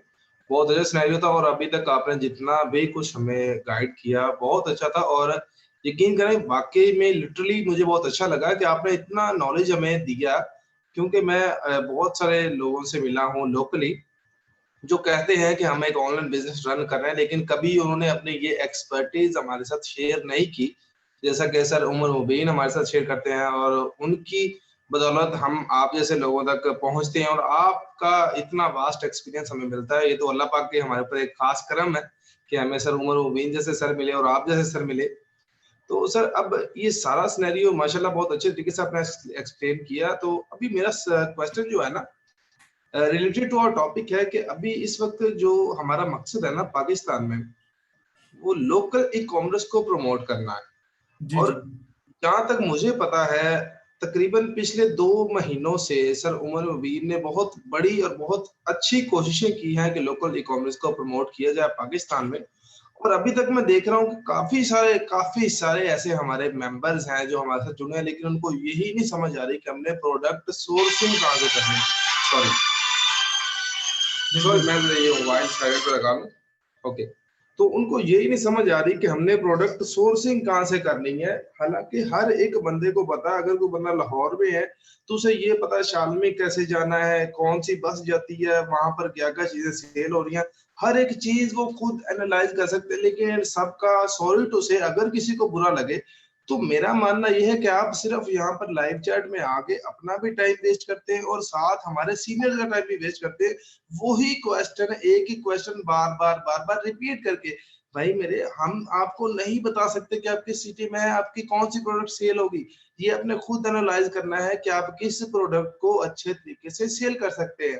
बहुत अच्छा सिनेरियो था, और अभी तक आपने जितना भी कुछ हमें गाइड किया बहुत अच्छा था। और यकीन करें, वाकई में लिटरली मुझे बहुत अच्छा लगा कि आपने इतना नॉलेज हमें दिया, क्योंकि मैं बहुत सारे लोगों से मिला हूँ लोकली जो कहते हैं कि हम एक ऑनलाइन बिजनेस रन कर रहे हैं, लेकिन कभी उन्होंने अपनी ये एक्सपर्टीज हमारे साथ शेयर नहीं की, जैसा कि सर उमर मुबीन हमारे साथ शेयर करते हैं। और उनकी बदौलत हम आप जैसे लोगों तक पहुंचते हैं, और आपका इतना वास्ट एक्सपीरियंस हमें मिलता है। ये तो अल्लाह पाक के हमारे ऊपर एक खास करम है कि हमें सर उमर मुबीन जैसे सर मिले और आप जैसे सर मिले। तो सर, अब ये सारा सिनेरियो माशाल्लाह बहुत अच्छे तरीके से आपने एक्सप्लेन किया। तो अभी मेरा क्वेश्चन जो है ना, रिलेटेड टू आवर टॉपिक है कि अभी इस वक्त जो हमारा मकसद है ना पाकिस्तान में, वो लोकल ई कॉमर्स को प्रमोट करना है। जी और जी जहां तक मुझे पता है, तकरीबन पिछले 2 महीनों से सर उमर मुबीन ने बहुत बड़ी और बहुत अच्छी कोशिशें की हैं कि लोकल ई कॉमर्स को प्रमोट किया जाए पाकिस्तान में। और अभी तक मैं देख रहा हूँ कि काफी सारे ऐसे हमारे मेंबर्स हैं जो हमारे साथ जुड़े हैं, लेकिन उनको यही नहीं समझ आ रही कि हमने प्रोडक्ट सोर्सिंग कहाँ से करनी है। सॉरी, मैं ये मोबाइल साइलेंट पे लगा लूं। ओके। तो उनको यही नहीं समझ आ रही कि हमने प्रोडक्ट सोर्सिंग कहाँ से करनी है। हालांकि हर एक बंदे को पता है, अगर कोई बंदा लाहौर में है तो उसे ये पता है शालमी कैसे जाना है, कौन सी बस जाती है, वहां पर क्या क्या चीजें सेल हो रही हैं, हर एक चीज वो खुद एनालाइज कर सकते हैं। लेकिन सबका सॉरी टू से, अगर किसी को बुरा लगे तो मेरा मानना यह है कि आप सिर्फ यहाँ पर लाइव चैट में आके अपना भी टाइम वेस्ट करते हैं और साथ हमारे सीनियर का टाइम भी वेस्ट करते हैं। वही क्वेश्चन, एक ही क्वेश्चन बार बार रिपीट करके। भाई मेरे, हम आपको नहीं बता सकते कि आप किस सिटी में है, आपकी कौन सी प्रोडक्ट सेल होगी। ये आपने खुद एनालाइज करना है कि आप किस प्रोडक्ट को अच्छे तरीके से सेल कर सकते हैं।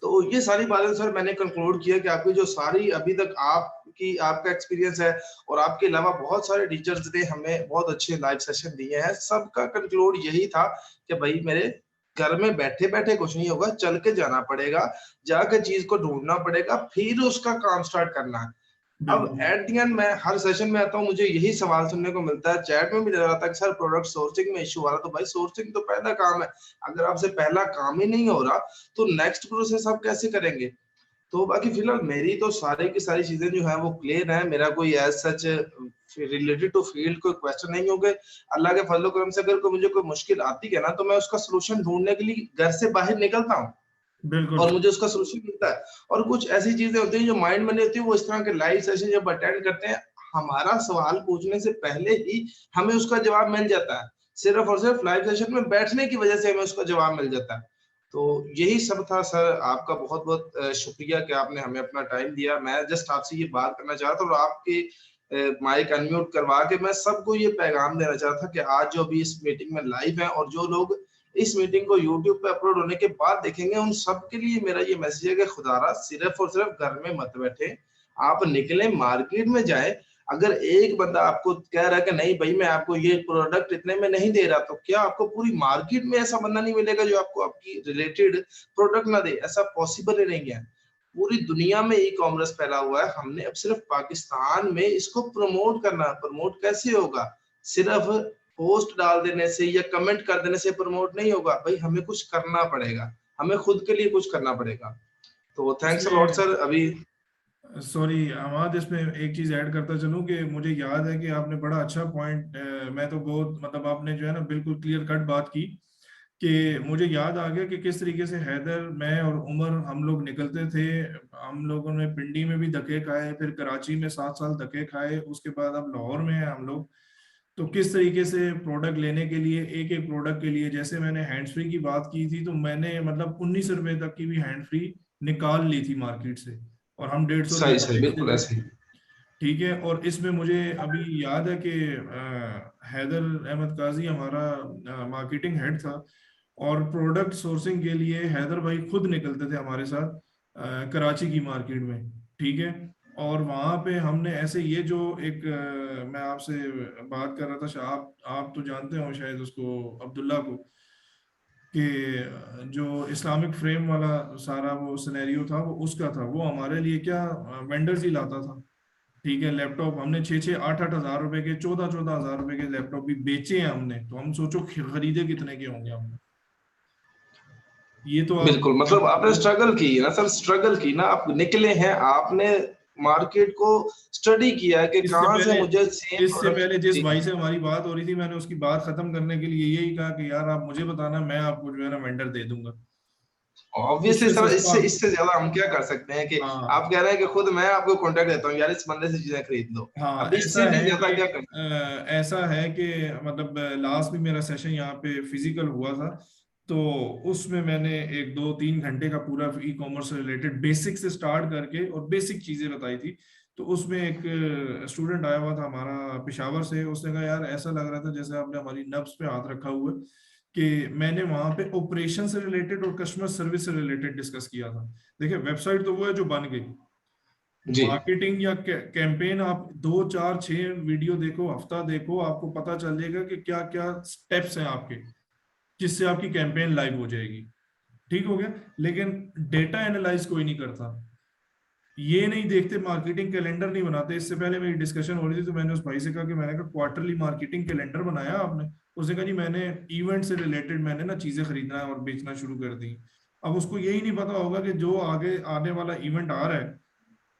तो ये सारी बातें सर मैंने कंक्लूड किया कि आपकी जो सारी अभी तक आपका एक्सपीरियंस है, और आपके अलावा बहुत सारे टीचर्स ने हमें बहुत अच्छे लाइव सेशन दिए हैं, सबका कंक्लूड यही था कि भाई मेरे, घर में बैठे बैठे कुछ नहीं होगा, चल के जाना पड़ेगा, जाकर चीज को ढूंढना पड़ेगा, फिर उसका काम स्टार्ट करना है। अब एट दी एंड मैं हर सेशन में आता हूँ, मुझे यही सवाल सुनने को मिलता है, चैट में भी लग रहा था कि सर प्रोडक्ट सोर्सिंग में इश्यू आ रहा। तो भाई सोर्सिंग तो पहला काम है, अगर आपसे पहला काम ही नहीं हो रहा तो नेक्स्ट प्रोसेस आप कैसे करेंगे। तो बाकी फिलहाल मेरी तो सारी की सारी चीजें जो है वो क्लियर है। मेरा कोई as such related to field कोई क्वेश्चन नहीं, होंगे अल्लाह के फजल करम से अगर मुझे कोई मुश्किल आती है ना, तो मैं उसका सोल्यूशन ढूंढने के लिए घर से बाहर निकलता हूँ बिल्कुल। और मुझे उसका सोल्यूशन मिलता है। और कुछ ऐसी चीजें होती हैं जो माइंड में नहीं होती, वो इस तरह के लाइव सेशन जब अटेंड करते हैं, हमारा सवाल पूछने से पहले ही हमें उसका जवाब मिल जाता है। सिर्फ और सिर्फ लाइव सेशन में बैठने की वजह से हमें उसका जवाब मिल जाता है। तो यही सब था सर। आपका बहुत बहुत शुक्रिया कि आपने हमें अपना टाइम दिया। मैं जस्ट आपसे ये बात करना चाह रहा था और आपके माइक अनम्यूट करवा के मैं सबको ये पैगाम देना चाह रहा था कि आज जो अभी इस मीटिंग में लाइव है और जो लोग इस मीटिंग को यूट्यूब पे अपलोड होने के बाद देखेंगे, उन सबके लिए मेरा ये मैसेज है कि खुदारा सिर्फ और सिर्फ घर में मत बैठे, आप निकले मार्केट में जाए। अगर एक बंदा आपको कह रहा है कि नहीं भाई मैं आपको ये प्रोडक्ट इतने में नहीं दे रहा, तो क्या आपको पूरी मार्केट में ऐसा बंदा नहीं मिलेगा जो आपको आपकी रिलेटेड प्रोडक्ट ना दे? ऐसा पॉसिबल ही नहीं है। पूरी दुनिया में ई कॉमर्स फैला हुआ है, हमने अब सिर्फ पाकिस्तान में इसको प्रमोट करना है। प्रमोट कैसे होगा? सिर्फ पोस्ट डाल देने से या कमेंट कर देने से प्रमोट नहीं होगा भाई, हमें कुछ करना पड़ेगा, हमें खुद के लिए कुछ करना पड़ेगा। तो थैंक्स अ लॉट सर। अभी सॉरी अहमद, इसमें एक चीज ऐड करता चलूं कि मुझे याद है कि आपने बड़ा अच्छा पॉइंट, मैं तो बहुत मतलब आपने जो है ना बिल्कुल क्लियर कट बात की कि मुझे याद आ गया कि किस तरीके से हैदर, मैं और उमर हम लोग निकलते थे। हम लोगों ने पिंडी में भी धक्के खाए, फिर कराची में 7 साल धक्के खाए, उसके बाद अब लाहौर में है हम लोग। तो किस तरीके से प्रोडक्ट लेने के लिए, एक एक प्रोडक्ट के लिए, जैसे मैंने हैंड फ्री की बात की थी तो मैंने मतलब 19 रुपए तक की भी हैंड फ्री निकाल ली थी मार्केट से, और हम 150 रुपए सही का सही, बेचते बिल्कुल थे। ऐसे ही। ठीक है। और इसमें मुझे अभी याद है कि हैदर अहमद काजी हमारा मार्केटिंग हेड था, और प्रोडक्ट सोर्सिंग के लिए हैदर भाई खुद निकलते थे हमारे साथ कराची की मार्केट में। ठीक है। और वहां पे हमने ऐसे ये जो एक मैं आपसे बात कर रहा था, आप तो जानते हो शायद उसको, अब्दुल्ला को, कि जो इस्लामिक फ्रेम वाला सारा वो सिनेरियो था वो उसका था। वो हमारे लिए क्या वेंडर्स ही लाता था। ठीक है। लैपटॉप हमने 6-8 हजार रुपए के, 14-14 हजार रुपए के लैपटॉप भी बेचे हैं हमने। तो हम सोचो खरीदे कितने के होंगे हमने। ये तो आप बिल्कुल, मतलब आपने स्ट्रगल की है ना सर, स्ट्रगल की ना, आप निकले हैं, आपने मार्केट को स्टडी किया है कि इससे कहाँ से पहले मुझे सेम इससे प्रोडक्ट। पहले जिस जी भाई से हमारी बात हो रही थी, मैंने उसकी बात खत्म करने के लिए यही कहा कि यार आप मुझे बताना, मैं आपको जो है ना वेंडर दे दूंगा ऑब्वियसली उससे सर, सस्ता। इससे इससे ज्यादा हम क्या कर सकते हैं कि हाँ आप कह रहे हैं कि खुद मैं आपको कॉन्टेक्ट देता हूँ यार, इस बंदे से चीजें खरीद लो। हाँ। अब ऐसा इससे भी है ज्यादा कि क्या कर। ऐसा है कि मतलब लास्ट में मेरा सेशन यहाँ पे फिजिकल हुआ था, तो उसमें मैंने 1-2-3 घंटे का पूरा ई कॉमर्स से रिलेटेड बेसिक से स्टार्ट करके और बेसिक चीजें बताई थी। तो उसमें एक स्टूडेंट आया हुआ था हमारा पेशावर से, उसने कहा यार ऐसा लग रहा था जैसे आपने हमारी नब्ज पे हाथ रखा हुआ है, कि मैंने वहां पे ऑपरेशन से रिलेटेड और कस्टमर सर्विस से रिलेटेड डिस्कस किया था। देखिए वेबसाइट तो वो है जो बन गई, जी मार्केटिंग या कैंपेन आप 2-4-6 वीडियो देखो, हफ्ता देखो, आपको पता चल जाएगा कि क्या क्या स्टेप्स हैं आपके, जिससे आपकी कैंपेन लाइव हो जाएगी। ठीक हो गया। लेकिन डेटा एनालाइज कोई नहीं करता, ये नहीं देखते, मार्केटिंग कैलेंडर नहीं बनाते। इससे पहले मेरी डिस्कशन हो रही थी तो मैंने उस भाई से कहा कि मैंने कहा क्वार्टरली मार्केटिंग कैलेंडर बनाया आपने? उसने कहा जी मैंने इवेंट से रिलेटेड मैंने ना चीजें खरीदना और बेचना शुरू कर दी। अब उसको यही नहीं पता होगा कि जो आगे आने वाला इवेंट आ रहा है,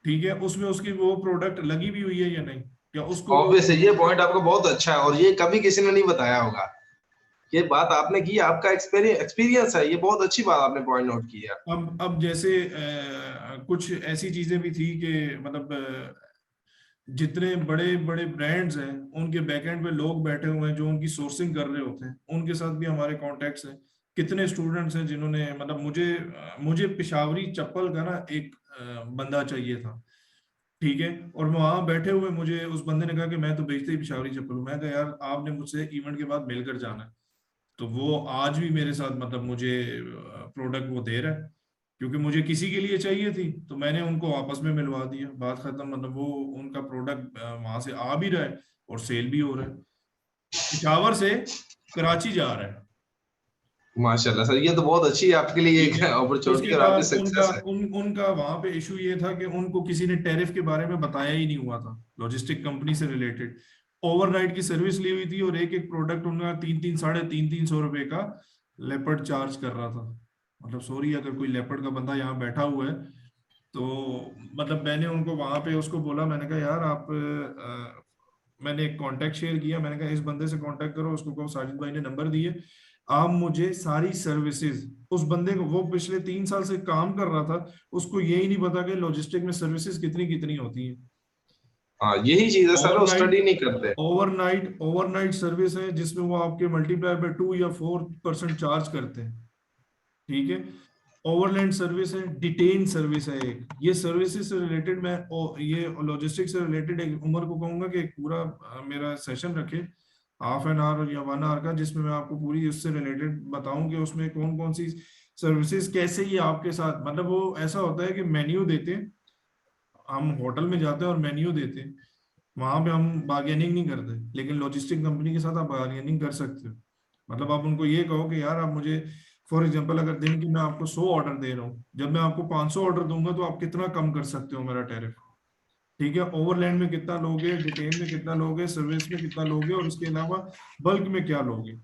ठीक है, उसमें उसकी वो प्रोडक्ट लगी भी हुई है या नहीं, या उसको वो। ऑब्वियसली ये पॉइंट आपका बहुत अच्छा है और ये कभी किसी ने नहीं बताया होगा। ये बात आपने की, आपका एक्सपीरियंस है, ये बहुत अच्छी बात आपने पॉइंट नोट की है। अब जैसे कुछ ऐसी चीजें भी थी कि मतलब जितने बड़े बड़े ब्रांड्स हैं उनके बैकएंड पे लोग बैठे हुए हैं जो उनकी सोर्सिंग कर रहे होते हैं, उनके साथ भी हमारे कॉन्टेक्ट्स हैं। कितने स्टूडेंट्स हैं जिन्होंने मतलब मुझे पेशावरी चप्पल का ना एक बंदा चाहिए था। ठीक है। और वहां बैठे हुए मुझे उस बंदे ने कहा कि मैं तो बेचते ही पेशावरी चप्पल हूं। मैं कहा यार आपने मुझसे इवेंट के बाद मिलकर जाना है। तो वो आज भी मेरे साथ मतलब मुझे प्रोडक्ट वो दे रहा है, क्योंकि मुझे किसी के लिए चाहिए थी तो मैंने उनको आपस में मिलवा दिया, बात खत्म। मतलब वो उनका प्रोडक्ट वहां से आ भी रहा है और सेल भी हो रहा है, पिशावर से कराची जा रहा है। माशाल्लाह सर, ये तो बहुत अच्छी आपके लिए ठीक एक है। अपॉर्चुनिटी उसके और आपकी बाद सक्सेस है। उनका वहां पे इशू ये था कि उनको किसी ने टैरिफ के बारे में बताया ही नहीं हुआ था, लॉजिस्टिक कंपनी से रिलेटेड। ओवरनाइट की सर्विस ली हुई थी और एक एक प्रोडक्ट उनका 300-350 रुपए का लेपर्ड चार्ज कर रहा था। मतलब सॉरी अगर कोई लेपर्ड का बंदा यहाँ बैठा हुआ है तो मतलब मैंने उनको वहां पे उसको बोला, मैंने कहा यार आप मैंने एक कांटेक्ट शेयर किया, मैंने कहा इस बंदे से कांटेक्ट करो, उसको कहो साजिद भाई ने नंबर दिए, आप मुझे सारी सर्विसेज। उस बंदे को, वो पिछले 3 साल से काम कर रहा था, उसको यही नहीं पता कि लॉजिस्टिक में सर्विसेज कितनी कितनी होती है। हाँ यही चीज है सर, वो ओवरनाइट स्टडी नहीं करते। ओवरनाइट सर्विस है जिसमें वो आपके मल्टीप्लाई बाय 2 या 4% चार्ज करते हैं। ठीक है। ओवरलैंड सर्विस है, डिटेन सर्विस है एक। ये सर्विसेज से रिलेटेड मैं ये लॉजिस्टिक्स से रिलेटेड एक उमर को कहूंगा कि एक पूरा मेरा सेशन रखे हाफ एन आवर या 1 आवर का, जिसमें मैं आपको पूरी उससे रिलेटेड बताऊं कि उसमें कौन कौन सी सर्विसेज कैसे ये आपके साथ, मतलब वो ऐसा होता है कि मेन्यू देते हैं, हम होटल में जाते हैं और मेन्यू देते हैं, वहां पे हम बार्गेनिंग नहीं करते, लेकिन लॉजिस्टिक कंपनी के साथ आप बार्गेनिंग कर सकते हो। मतलब आप उनको ये कहो कि यार आप मुझे फॉर एग्जांपल अगर दिन की मैं आपको 100 ऑर्डर दे रहा हूँ, जब मैं आपको 500 ऑर्डर दूंगा तो आप कितना कम कर सकते हो मेरा टैरिफ। ठीक है, ओवरलैंड में कितना लोगे, डिटेन में कितना लोगे, सर्विस में कितना लोगे, और उसके अलावा बल्क में क्या लोगे।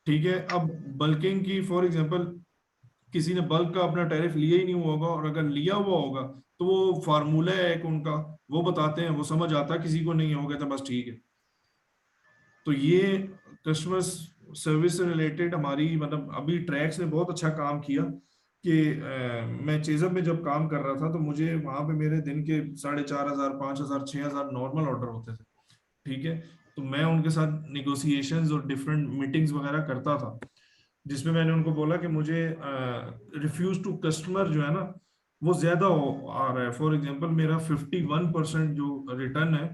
ठीक है, अब बल्किंग की फॉर एग्जांपल किसी ने बल्क का अपना टैरिफ लिया ही नहीं हुआ होगा, और अगर लिया हुआ होगा तो वो फार्मूला है एक उनका, वो बताते हैं, वो समझ आता है, किसी को नहीं होगा तो बस ठीक है। तो ये कस्टमर सर्विस से रिलेटेड हमारी, मतलब अभी ट्रैक्स ने बहुत अच्छा काम किया कि मैं चेजअप में जब काम कर रहा था तो मुझे वहां पे मेरे दिन के 4,500, 5,000, 6,000 नॉर्मल ऑर्डर होते थे। ठीक है, तो मैं उनके साथ निगोसिएशंस और डिफरेंट मीटिंग्स वगैरह करता था, जिसमें मैंने उनको बोला कि मुझे रिफ्यूज टू कस्टमर जो है ना वो ज्यादा आ रहा है। फॉर एग्जांपल मेरा 51% जो रिटर्न है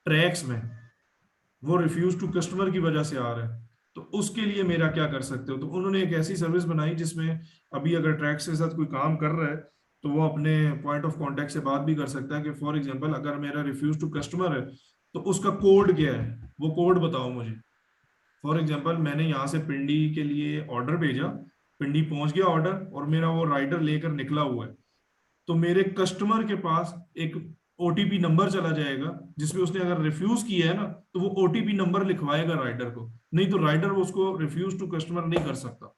ट्रैक्स में, वो रिफ्यूज टू कस्टमर की वजह से आ रहा है, तो उसके लिए मेरा क्या कर सकते हो। तो उन्होंने एक ऐसी सर्विस बनाई जिसमें अभी अगर ट्रैक्स के साथ कोई काम कर रहा है तो वो अपने पॉइंट ऑफ कांटेक्ट से बात भी कर सकता है कि फॉर एग्जांपल अगर मेरा रिफ्यूज टू कस्टमर है तो उसका कोड क्या है, वो कोड बताओ मुझे। फॉर एग्जांपल मैंने यहाँ से पिंडी के लिए ऑर्डर भेजा, पिंडी पहुंच गया ऑर्डर और मेरा वो राइडर लेकर निकला हुआ है, तो मेरे कस्टमर के पास एक ओटीपी नंबर चला जाएगा, जिसमें उसने अगर रिफ्यूज किया है ना तो वो ओटीपी नंबर लिखवाएगा राइडर को, नहीं तो राइडर उसको रिफ्यूज टू कस्टमर नहीं कर सकता।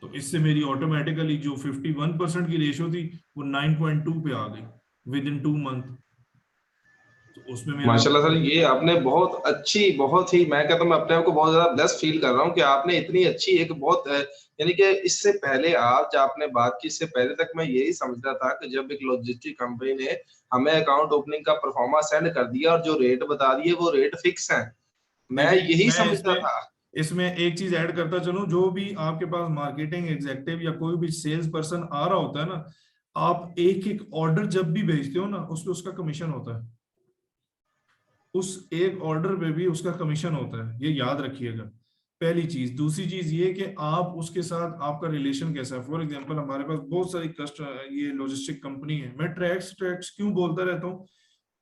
तो इससे मेरी ऑटोमेटिकली जो 51% की रेशियो थी वो 9.2 पे आ गई विद इन 2 मंथ। तो उसमें मेरा माशाल्लाह सर, ये आपने बहुत अच्छी, बहुत ही, मैं कहता हूँ मैं अपने आप को बहुत ज्यादा ब्लेस्ड फील कर रहा हूँ कि आपने इतनी अच्छी एक बहुत यानी कि इससे पहले आप जब आपने बात की, इससे पहले तक मैं यही समझता था कि जब एक लॉजिस्टिक कंपनी ने हमें अकाउंट ओपनिंग का परफॉर्मा सेंड कर दिया और जो रेट बता दिए वो रेट फिक्स है, मैं यही मैं समझता था। इसमें एक चीज ऐड करता चलूं, जो भी आपके पास मार्केटिंग एग्जेक्टिव या कोई भी सेल्स पर्सन आ रहा होता है ना, आप एक एक ऑर्डर जब भी भेजते हो ना उसपे उसका कमीशन होता है, उस एक ऑर्डर पे भी उसका कमीशन होता है, ये याद रखिएगा पहली चीज। दूसरी चीज ये कि आप उसके साथ आपका रिलेशन कैसा है। फॉर एग्जांपल हमारे पास बहुत सारी ये लॉजिस्टिक कंपनी है, मैं ट्रैक्स ट्रैक्स क्यों बोलता रहता हूँ,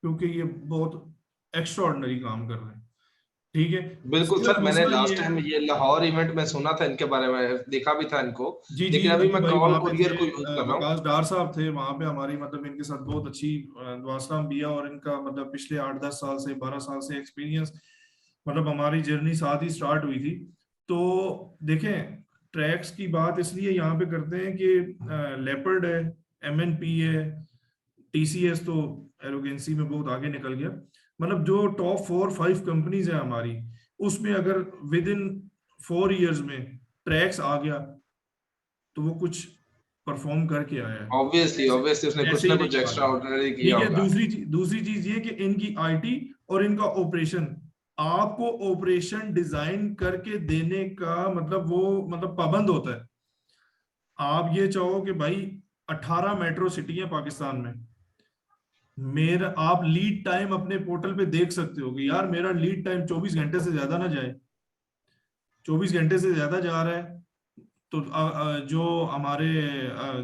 क्योंकि ये बहुत एक्स्ट्रा ऑर्डिनरी काम कर रहे हैं। ठीक है, बिल्कुल सिर्फ सर, मैंने मसला लास्ट ये टाइम ये लाहौर इवेंट में सुना था इनके बारे में, देखा भी था इनको, जी जी लेकिन अभी अभी मैं भाई कॉल वहां पे कुरियर थे, को यूज कर रहा हूँ। विकास डार साहब थे वहां पे हमारी, मतलब इनके साथ बहुत अच्छी वास्ता भैया, और इनका मतलब पिछले 8-10 साल से 12 साल से एक्सपीरियंस, मतलब हमारी जर्नी साथ ही स्टार्ट हुई थी। तो देखें, ट्रैक्स की बात इसलिए यहाँ पे करते हैं कि लेपर्ड है, एमएनपी है, टीसीएस तो एरोगेंसी में बहुत आगे निकल गया, मतलब जो टॉप 4-5 कंपनीज है हमारी, उसमें अगर विद इन 4 इयर्स में ट्रैक्स आ गया तो वो कुछ परफॉर्म करके आया है, ऑब्वियसली ऐसे ऑब्वियसली उसने कुछ ऐसे ना ही कुछ नहीं आ एक्स्ट्रा गया। ऑर्डिनरी किया ठीक है, होगा। दूसरी चीज ये कि इनकी आईटी और इनका ऑपरेशन, आपको ऑपरेशन डिजाइन करके देने का मतलब वो मतलब पाबंद होता है। आप ये चाहो कि भाई 18 मेट्रो सिटी है पाकिस्तान में, मेरा आप लीड टाइम अपने पोर्टल पे देख सकते हो कि यार मेरा लीड टाइम 24 घंटे से ज्यादा ना जाए, 24 घंटे से ज्यादा जा रहा है तो जो हमारे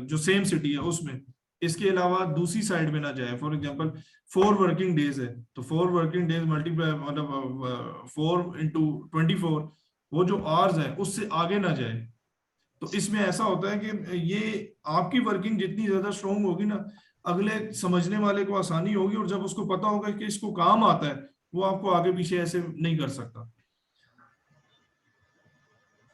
जो सेम सिटी है उसमें, इसके अलावा दूसरी साइड में ना जाए। फॉर एग्जांपल 4 वर्किंग डेज है तो 4 वर्किंग डेज मल्टीप्लाई मतलब 4 × 24, वो जो आवर्स है उससे आगे ना जाए। तो इसमें ऐसा होता है कि ये आपकी वर्किंग जितनी ज्यादा स्ट्रोंग होगी ना, अगले समझने वाले को आसानी होगी, और जब उसको पता होगा कि इसको काम आता है वो आपको आगे पीछे ऐसे नहीं कर सकता।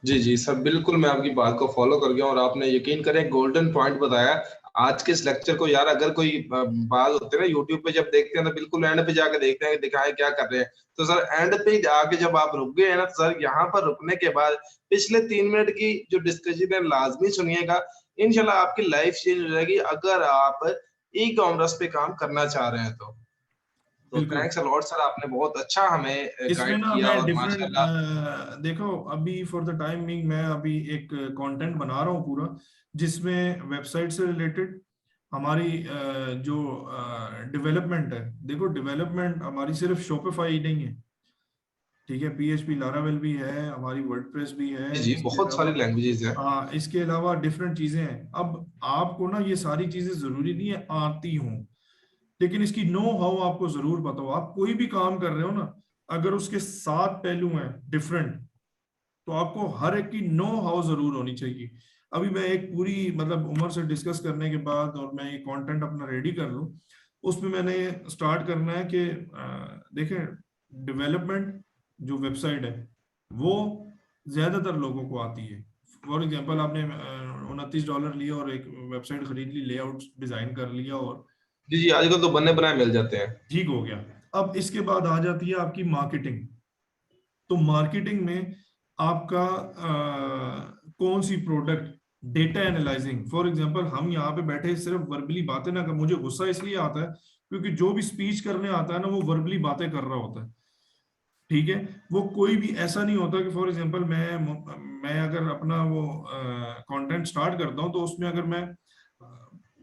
जी जी सर, बिल्कुल मैं आपकी बात को फॉलो कर गया, और आपने यकीन करें गोल्डन पॉइंट बताया आज के इस लेक्चर को। यार अगर कोई बात होते हैं ना यूट्यूब पे जब देखते हैं तो बिल्कुल एंड पे जाके देखते हैं कि दिखाएं क्या कर रहे हैं, तो सर एंड पे आके जब आप रुक गए हैं ना, तो सर यहाँ पर रुकने के बाद पिछले 3 मिनट की जो डिस्कशन है लाजमी सुनिएगा, इंशाल्लाह आपकी लाइफ चेंज हो जाएगी अगर आप ई कॉमर्स पे काम करना चाह रहे हैं तो। तो बिल्कुल। थैंक्स अ लॉट सर, आपने बहुत अच्छा हमें इसमें गाइड ना किया मैं और डिफरेंट माशाल्लाह। देखो, अभी फॉर द टाइमिंग मैं अभी एक कंटेंट बना रहा हूँ पूरा, जिसमें वेबसाइट से रिलेटेड हमारी जो डेवलपमेंट है। देखो डेवलपमेंट हमारी सिर्फ शॉपिफाई नहीं है, ठीक है, PHP लारावेल भी है, हमारी वर्डप्रेस भी है, जी इसके बहुत सारी अलावा लैंग्वेजेस हैं। हाँ, इसके अलावा डिफरेंट चीजें हैं। अब आपको ना ये सारी चीजें जरूरी नहीं है आती हों, लेकिन इसकी नो हाउ आपको जरूर पता हो। आप कोई भी काम कर रहे हो ना, अगर उसके 7 पहलू हैं डिफरेंट, तो आपको हर एक की नो हाउ जरूर होनी चाहिए। अभी मैं एक पूरी मतलब उमर से डिस्कस करने के बाद और मैं ये कंटेंट अपना रेडी कर लूँ, उसमें मैंने स्टार्ट करना है कि देखें, डेवलपमेंट जो वेबसाइट है वो ज्यादातर लोगों को आती है। फॉर एग्जांपल आपने $29 लिए और एक वेबसाइट खरीद ली, लेआउट डिजाइन कर लिया और जी जी, आजकल तो बने बनाए मिल जाते हैं। ठीक हो गया। अब इसके बाद आ जाती है आपकी मार्केटिंग। तो मार्केटिंग में आपका कौन सी product, data analysing. For example हम यहाँ पे बैठे सिर्फ वर्बली बातें ना कर, मुझे गुस्सा इसलिए आता है क्योंकि जो भी स्पीच करने आता है ना वो वर्बली बातें कर रहा होता है, ठीक है। वो कोई भी ऐसा नहीं होता कि फॉर एग्जांपल मैं अगर अपना वो कंटेंट स्टार्ट करता हूँ, तो उसमें अगर मैं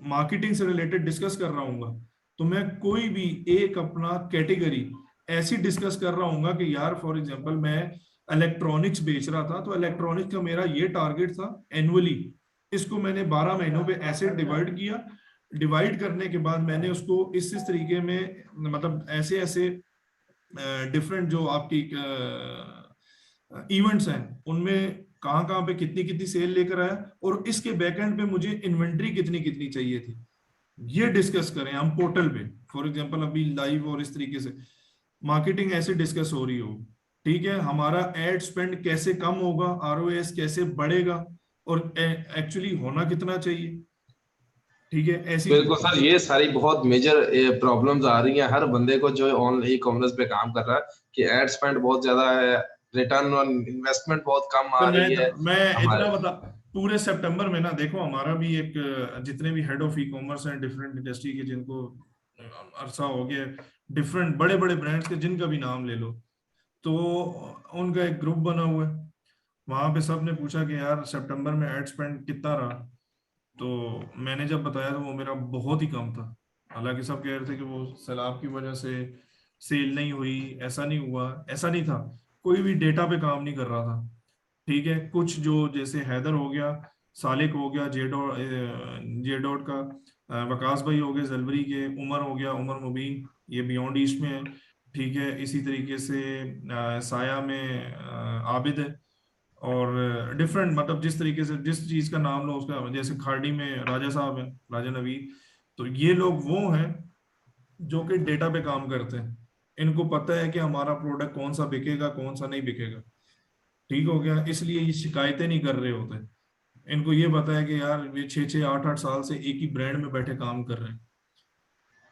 मार्केटिंग से रिलेटेड डिस्कस कर रहा हूँ, तो मैं कोई भी एक अपना कैटेगरी ऐसी डिस्कस कर रहा हूँ कि यार फॉर एग्जांपल मैं इलेक्ट्रॉनिक्स बेच रहा था, तो इलेक्ट्रॉनिक्स का मेरा ये टारगेट था एनुअली, इसको मैंने 12 महीनों पे ऐसे डिवाइड किया। डिवाइड करने के बाद मैंने उसको इस तरीके में मतलब ऐसे ऐसे डिफरेंट जो आपकी इवेंट्स हैं उनमें कहाँ कहाँ पे कितनी कितनी सेल लेकर आया, और इसके बैकएंड पे मुझे इन्वेंट्री कितनी कितनी चाहिए थी, ये डिस्कस करें हम पोर्टल पे। फॉर एग्जांपल अभी लाइव और इस तरीके से मार्केटिंग ऐसे डिस्कस हो रही हो, ठीक है, हमारा एड स्पेंड कैसे कम होगा, ROAS कैसे बढ़ेगा, और एक्चुअली होना कितना चाहिए, ठीक है, ऐसी बिल्कुल सर, ये सारी बहुत मेजर प्रॉब्लम्स आ रही हैं हर बंदे को जो ऑनलाइन ई कॉमर्स पे काम कर रहा है, कि एड स्पेंड बहुत ज्यादा है, रिटर्न ऑन इन्वेस्टमेंट बहुत कम आ तो रही है मैं इतना हमारे। बता, पूरे सितंबर में ना देखो हमारा भी एक जितने भी हेड ऑफ ई कॉमर्स हैं डिफरेंट इंडस्ट्री के, जिनको अरसा हो गया, डिफरेंट बड़े बड़े ब्रांड्स के जिनका भी नाम ले लो, तो उनका एक ग्रुप बना हुआ है। वहां पे सब ने पूछा कि यार सितंबर में एड स्पेंड कितना रहा, तो मैंने जब बताया तो वो मेरा बहुत ही कम था। हालांकि सब कह रहे थे कि वो सैलाब की वजह से सेल नहीं हुई, ऐसा नहीं हुआ, ऐसा नहीं था, कोई भी डेटा पे काम नहीं कर रहा था, ठीक है। कुछ जो जैसे हैदर हो गया, सालिक हो गया, जे डॉट का वकास भाई हो गए जलवरी के, उमर हो गया, उमर मुबीन, ये बियॉन्ड ईस्ट में है, ठीक है। इसी तरीके से साया में आबिद है, और डिफरेंट मतलब जिस तरीके से जिस चीज का नाम लो उसका, जैसे खाड़ी में राजा साहब है, राजा नवीद। तो ये लोग वो हैं जो कि डेटा पे काम करते हैं, इनको पता है कि हमारा प्रोडक्ट कौन सा बिकेगा कौन सा नहीं बिकेगा, ठीक हो गया। इसलिए ये शिकायतें नहीं कर रहे होते, इनको ये पता है कि यार ये 6-6 8-8 साल से एक ही ब्रांड में बैठे काम कर रहे हैं,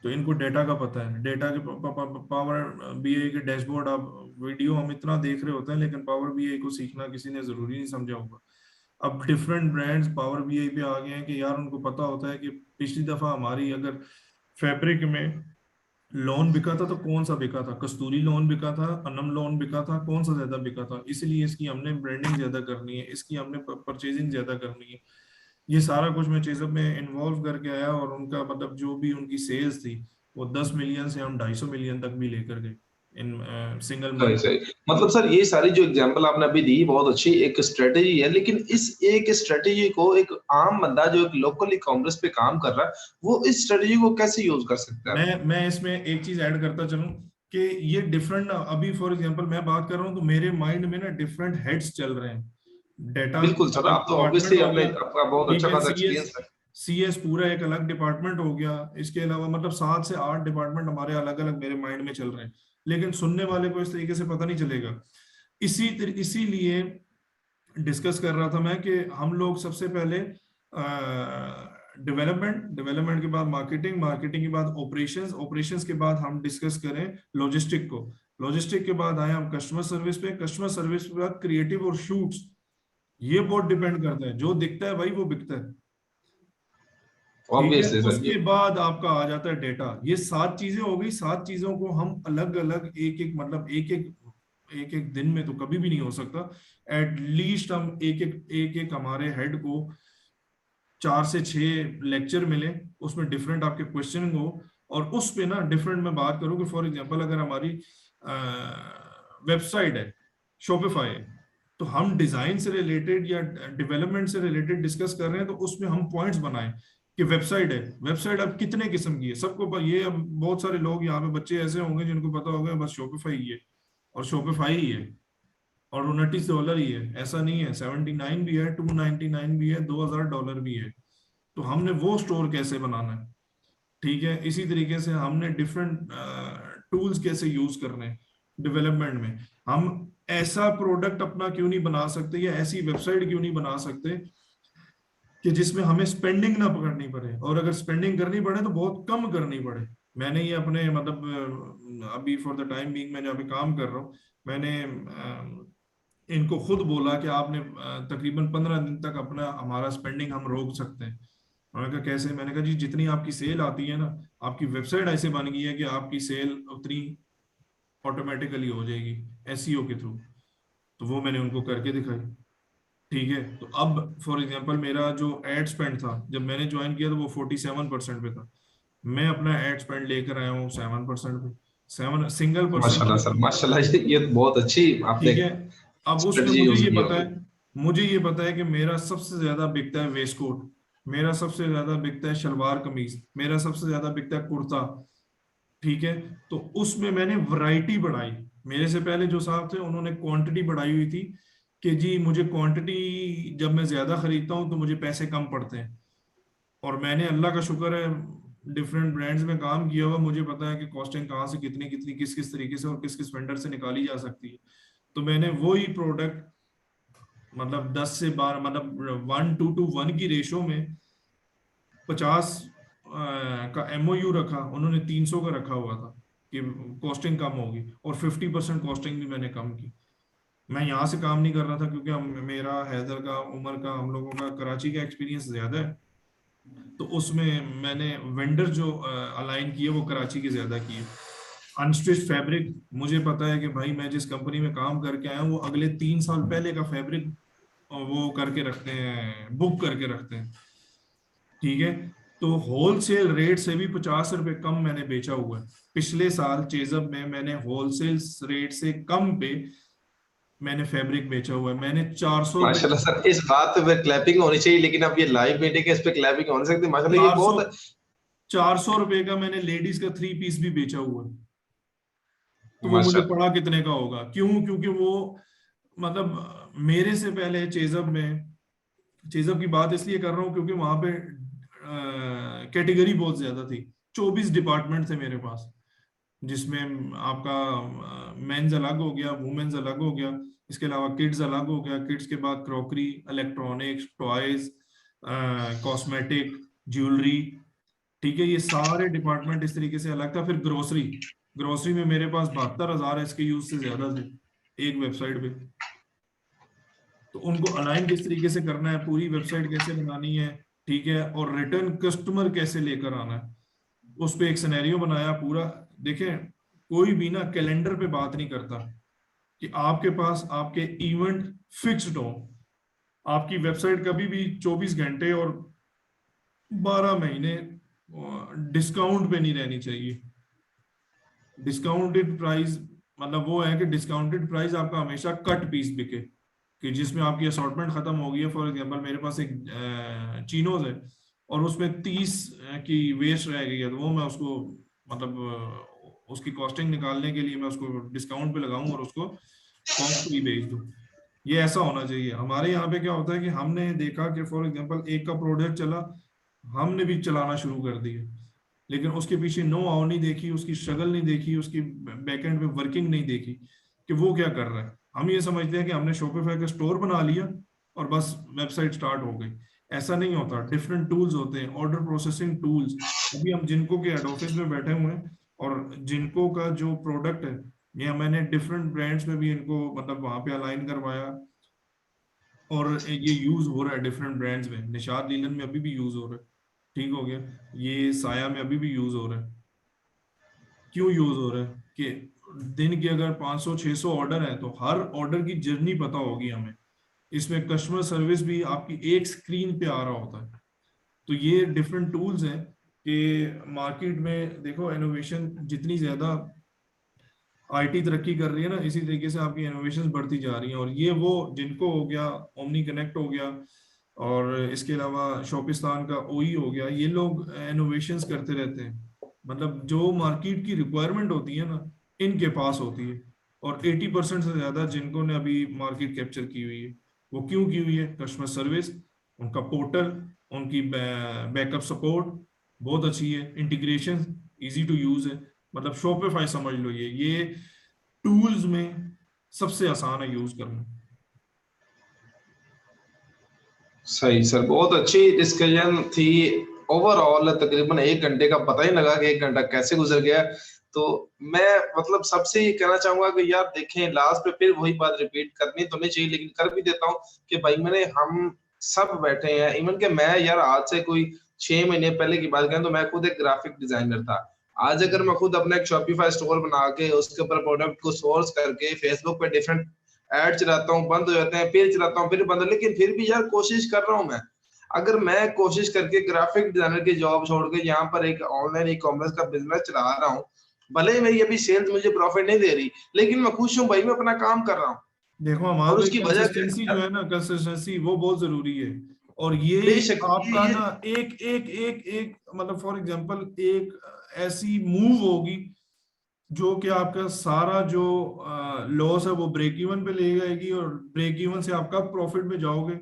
तो इनको डेटा का पता है। डेटा के पावर BI के डैशबोर्ड, आप वीडियो हम इतना देख रहे होते हैं, लेकिन पावर BI को सीखना किसी ने जरूरी नहीं समझा होगा। अब डिफरेंट ब्रांड्स पावर BI पे आ गए हैं कि यार उनको पता होता है कि पिछली दफा हमारी अगर फैब्रिक में लोन बिका था तो कौन सा बिका था, कस्तूरी लोन बिका था, अनम लोन बिका था, कौन सा ज्यादा बिका था, इसलिए इसकी हमने ब्रांडिंग ज्यादा करनी है, इसकी हमने परचेजिंग ज्यादा करनी है। ये सारा कुछ मैं चीजों में इन्वॉल्व करके आया, और उनका मतलब जो भी उनकी सेल्स थी वो 10 मिलियन से हम 250 मिलियन तक भी लेकर गए इन सिंगल सही मंथ। सही, मतलब सर ये सारी जो एग्जांपल आपने अभी दी बहुत अच्छी एक स्ट्रेटेजी है, लेकिन इस एक स्ट्रेटेजी को एक आम बंदा जो एक लोकल ई कॉमर्स पे काम कर रहा है, वो इस स्ट्रेटेजी को कैसे यूज कर सकता है? मैं इसमें एक चीज ऐड करता चलूं कि ये डिफरेंट, अभी फॉर एग्जांपल मैं बात कर रहा हूं तो मेरे माइंड में ना डिफरेंट हेड्स चल रहे हैं। डेटा बिल्कुल सर, एक आप तो डिपार्टमेंट ऑब्वियसली हो आपने गया, आपका बहुत ठीक अच्छा है, खासा CS एक्सपीरियंस है। CS पूरा एक अलग डिपार्टमेंट हो गया, इसके अलावा मतलब 7 से 8 डिपार्टमेंट हमारे अलग अलग मेरे माइंड में चल रहे हैं, लेकिन सुनने वाले को इस तरीके से पता नहीं चलेगा। इसीलिए डिस्कस कर रहा था मैं कि हम लोग सबसे पहले डेवलपमेंट के बाद मार्केटिंग, मार्केटिंग के बाद ऑपरेशंस, ऑपरेशंस के बाद हम डिस्कस करें लॉजिस्टिक को, लॉजिस्टिक के बाद आए हम कस्टमर सर्विस पे, कस्टमर सर्विस के बाद क्रिएटिव और शूट्स। ये बहुत डिपेंड करता है, जो दिखता है भाई वो बिकता है। Obviously sir. उसके बाद आपका आ जाता है डेटा। ये 7 चीजें हो गई। 7 चीजों को हम अलग अलग एक एक दिन में तो कभी भी नहीं हो सकता। एटलीस्ट हम एक एक हमारे हेड को 4 से 6 लेक्चर मिले, उसमें डिफरेंट आपके क्वेश्चन हो, और उस पे ना डिफरेंट मैं बात करूँ कि फॉर एग्जांपल अगर हमारी वेबसाइट है, शॉपिफाई है, तो हम डिजाइन से रिलेटेड या डेवलपमेंट से रिलेटेड डिस्कस कर रहे हैं, तो उसमें हम पॉइंट्स बनाएं कि वेबसाइट है, वेबसाइट अब कितने किस्म की है, सबको ये अब बहुत सारे लोग यहाँ पे बच्चे ऐसे होंगे जिनको पता होगा बस शॉपिफाई ही है और शॉपिफाई ही है और $29 ही है। ऐसा नहीं है, 79 भी है, 299 भी है, $2000 भी है। तो हमने वो स्टोर कैसे बनाना है, ठीक है। इसी तरीके से हमने डिफरेंट टूल्स कैसे यूज करने हैं डेवलपमेंट में। हम ऐसा प्रोडक्ट अपना क्यों नहीं बना सकते या ऐसी वेबसाइट क्यों नहीं बना सकते कि जिसमें हमें स्पेंडिंग ना करनी पड़े, और अगर स्पेंडिंग करनी पड़े तो बहुत कम करनी पड़े। मैंने ये अपने मतलब अभी फॉर द टाइम बीइंग मैं जहाँ पे काम कर रहा हूँ, मैंने इनको खुद बोला कि आपने तकरीबन 15 दिन तक अपना हमारा स्पेंडिंग हम रोक सकते हैं। उन्होंने कहा कैसे? मैंने कहा जी जितनी आपकी सेल आती है ना, आपकी वेबसाइट ऐसे बन गई है कि आपकी सेल उतनी ऑटोमेटिकली हो जाएगी एसईओ के थ्रू। तो वो मैंने उनको करके दिखाई, ठीक है। तो अब फॉर एग्जांपल मेरा जो एड स्पेंड था जब मैंने ज्वाइन किया तो वो 47% पे था। मैं अपना एड स्पेंड लेकर आया हूँ 7% पे, 7 सिंगल माशाल्लाह पर्सन। सर, माशाल्लाह, ये तो बहुत अच्छी आपने ठीक है। अब उसमें स्ट्रेटजी यूज की होगी। मुझे ये पता है कि मेरा सबसे ज्यादा बिकता है वेस्ट कोट, मेरा सबसे ज्यादा बिकता है शलवार कमीज, मेरा सबसे ज्यादा बिकता है कुर्ता, ठीक है। तो उसमें मैंने वैरायटी बढ़ाई। मेरे से पहले जो साहब थे उन्होंने क्वांटिटी बढ़ाई हुई थी कि जी मुझे क्वांटिटी जब मैं ज्यादा खरीदता हूँ तो मुझे पैसे कम पड़ते हैं। और मैंने अल्लाह का शुक्र है डिफरेंट ब्रांड्स में काम किया हुआ, मुझे पता है कि कॉस्टिंग कहाँ से कितनी कितनी किस किस तरीके से और किस किस वेंडर से निकाली जा सकती है। तो मैंने वही प्रोडक्ट मतलब 10 से 12 मतलब 1:1 की रेशो में 50 का एमओयू रखा, उन्होंने 300 का रखा हुआ था कि कॉस्टिंग कम होगी, और 50% कॉस्टिंग भी मैंने कम की। मैं यहाँ से काम नहीं कर रहा था क्योंकि मेरा हैदर का, उमर का, हम लोगों का कराची का एक्सपीरियंस ज्यादा है, तो उसमें मैंने वेंडर जो अलाइन किए वो कराची के ज्यादा किए। अनस्टिच फैब्रिक, मुझे पता है कि भाई मैं जिस कंपनी में काम करके आया हूँ वो अगले 3 साल पहले का फैब्रिक वो करके रखते हैं, बुक करके रखते हैं, ठीक है। तो होलसेल रेट से भी 50 रुपए कम मैंने बेचा हुआ है। पिछले साल चेजअप में मैंने होलसेल रेट से कम पे मैंने फैब्रिक बेचा हुआ है। मैंने 400 रुपए, माशाल्लाह सर, इस बात पे क्लैपिंग होनी चाहिए, लेकिन अब ये लाइव मीटिंग है, इस पे क्लैपिंग हो नहीं सकती। माशाल्लाह, ये 400 बहुत 400 रुपए का मैंने लेडीज का 3 पीस भी बेचा हुआ है। तो वो मुझे माशाल्लाह। पड़ा कितने का होगा? क्यों? क्योंकि वो मतलब मेरे से पहले चेजअप की बात इसलिए कर रहा हूँ क्योंकि वहां पे कैटेगरी बहुत ज्यादा थी। 24 डिपार्टमेंट थे मेरे पास, जिसमें आपका मेंस अलग हो गया, वुमेन्स अलग हो गया, इसके अलावा किड्स अलग हो गया, किड्स के बाद crockery, electronics, toys, cosmetic, jewellery, ठीक है। ये सारे डिपार्टमेंट इस तरीके से अलग था। फिर ग्रोसरी में मेरे पास 72,000 SKUs से ज्यादा थे एक वेबसाइट पे। तो उनको अलाइन किस तरीके से करना है, पूरी वेबसाइट कैसे बनानी है, ठीक है, और रिटर्न कस्टमर कैसे लेकर आना है, उस पे एक सिनेरियो बनाया पूरा। देखें, कोई भी ना कैलेंडर पे बात नहीं करता कि आपके पास आपके इवेंट फिक्स्ड हो। आपकी वेबसाइट कभी भी 24 घंटे और 12 महीने डिस्काउंट पे नहीं रहनी चाहिए। डिस्काउंटेड प्राइस मतलब वो है कि डिस्काउंटेड प्राइस आपका हमेशा कट पीस बिके, कि जिसमें आपकी असॉर्टमेंट खत्म हो गई है। फॉर एग्जांपल मेरे पास एक चीनोज है और उसमें 30 की वेस्ट रह गई है, तो वो मैं उसको मतलब उसकी कॉस्टिंग निकालने के लिए मैं उसको डिस्काउंट पे लगाऊं और उसको कॉस्ट पे ही बेच दूं। ये ऐसा होना चाहिए। हमारे यहाँ पे क्या होता है कि हमने देखा कि फॉर एग्जांपल एक का प्रोडक्ट चला, हमने भी चलाना शुरू कर दिया, लेकिन उसके पीछे नो हाउ नहीं देखी, उसकी स्ट्रगल नहीं देखी, उसकी बैकएंड पे वर्किंग नहीं देखी कि वो क्या कर रहा है। हम ये समझते हैं कि हमने शॉपिफाई का स्टोर बना लिया और बस वेबसाइट स्टार्ट हो गई। ऐसा नहीं होता। डिफरेंट टूल्स होते हैं, ऑर्डर प्रोसेसिंग टूल्स। अभी हम जिनको के हेड ऑफिस में बैठे हुए हैं और जिनको का जो प्रोडक्ट है, ये मैंने डिफरेंट ब्रांड्स में भी इनको मतलब वहां पे अलाइन करवाया और ये यूज हो रहा है डिफरेंट ब्रांड्स में। निशाद लीलन में अभी भी यूज हो रहा है। ठीक हो गया, ये साया में अभी भी यूज हो रहा है। क्यों यूज हो रहा है कि दिन के अगर 500-600 ऑर्डर है तो हर ऑर्डर की जर्नी पता होगी हमें। इसमें कस्टमर सर्विस भी आपकी एक स्क्रीन पे आ रहा होता है। तो ये डिफरेंट टूल्स हैं कि मार्केट में देखो इनोवेशन जितनी ज्यादा आईटी तरक्की कर रही है ना, इसी तरीके से आपकी इनोवेशन बढ़ती जा रही हैं। और ये वो जिनको हो गया ओमनी कनेक्ट हो गया, और इसके अलावा शॉपिस्तान का ओई हो गया, ये लोग इनोवेशंस करते रहते हैं। मतलब जो मार्केट की रिक्वायरमेंट होती है ना, इनके पास होती है। और 80% से ज्यादा जिनको ने अभी मार्केट कैप्चर की हुई है, वो क्यों की हुई है? कस्टमर सर्विस, उनका पोर्टल, उनकी बैकअप सपोर्ट बहुत अच्छी है, इंटीग्रेशन इजी टू यूज है। मतलब शॉपिफाई समझ लो, ये टूल्स में सबसे आसान है यूज करना। सही सर, बहुत अच्छी डिस्कशन थी। ओवरऑल तकरीबन 1 घंटे का पता ही लगा कि 1 घंटा कैसे गुजर गया। तो मैं मतलब सबसे ये कहना चाहूंगा कि यार देखें, लास्ट पे फिर वही बात रिपीट करनी तो नहीं चाहिए, लेकिन कर भी देता हूँ कि भाई मैंने हम सब बैठे हैं, इवन के मैं यार आज से कोई 6 महीने पहले की बात करें तो मैं खुद एक ग्राफिक डिजाइनर था। आज अगर मैं खुद अपना एक शॉपिफाई स्टोर बना के उसके ऊपर प्रोडक्ट को सोर्स करके फेसबुक पे डिफरेंट ऐड चलाता हूँ, बंद हो जाते हैं, फिर चलाता हूँ, फिर बंद, लेकिन फिर भी यार कोशिश कर रहा हूँ मैं। अगर मैं कोशिश करके ग्राफिक डिजाइनर की जॉब छोड़ के यहाँ पर एक ऑनलाइन ई कॉमर्स का बिजनेस चला रहा हूँ, भले ही मेरी अभी सेल्स मुझे प्रॉफिट नहीं दे रही, लेकिन मैं खुश हूँ भाई, मैं अपना काम कर रहा हूँ। देखो और हमारे उसकी वजह कंसिस्टेंसी जो है ना, कंसिस्टेंसी वो बहुत जरूरी है। और ये बेशक आपका ये ना एक एक एक एक मतलब फॉर एग्जांपल एक ऐसी मूव होगी जो कि आपका सारा जो लॉस है वो ब्रेक इवन पे ले जाएगी, और ब्रेक इवन से आपका प्रॉफिट में जाओगे,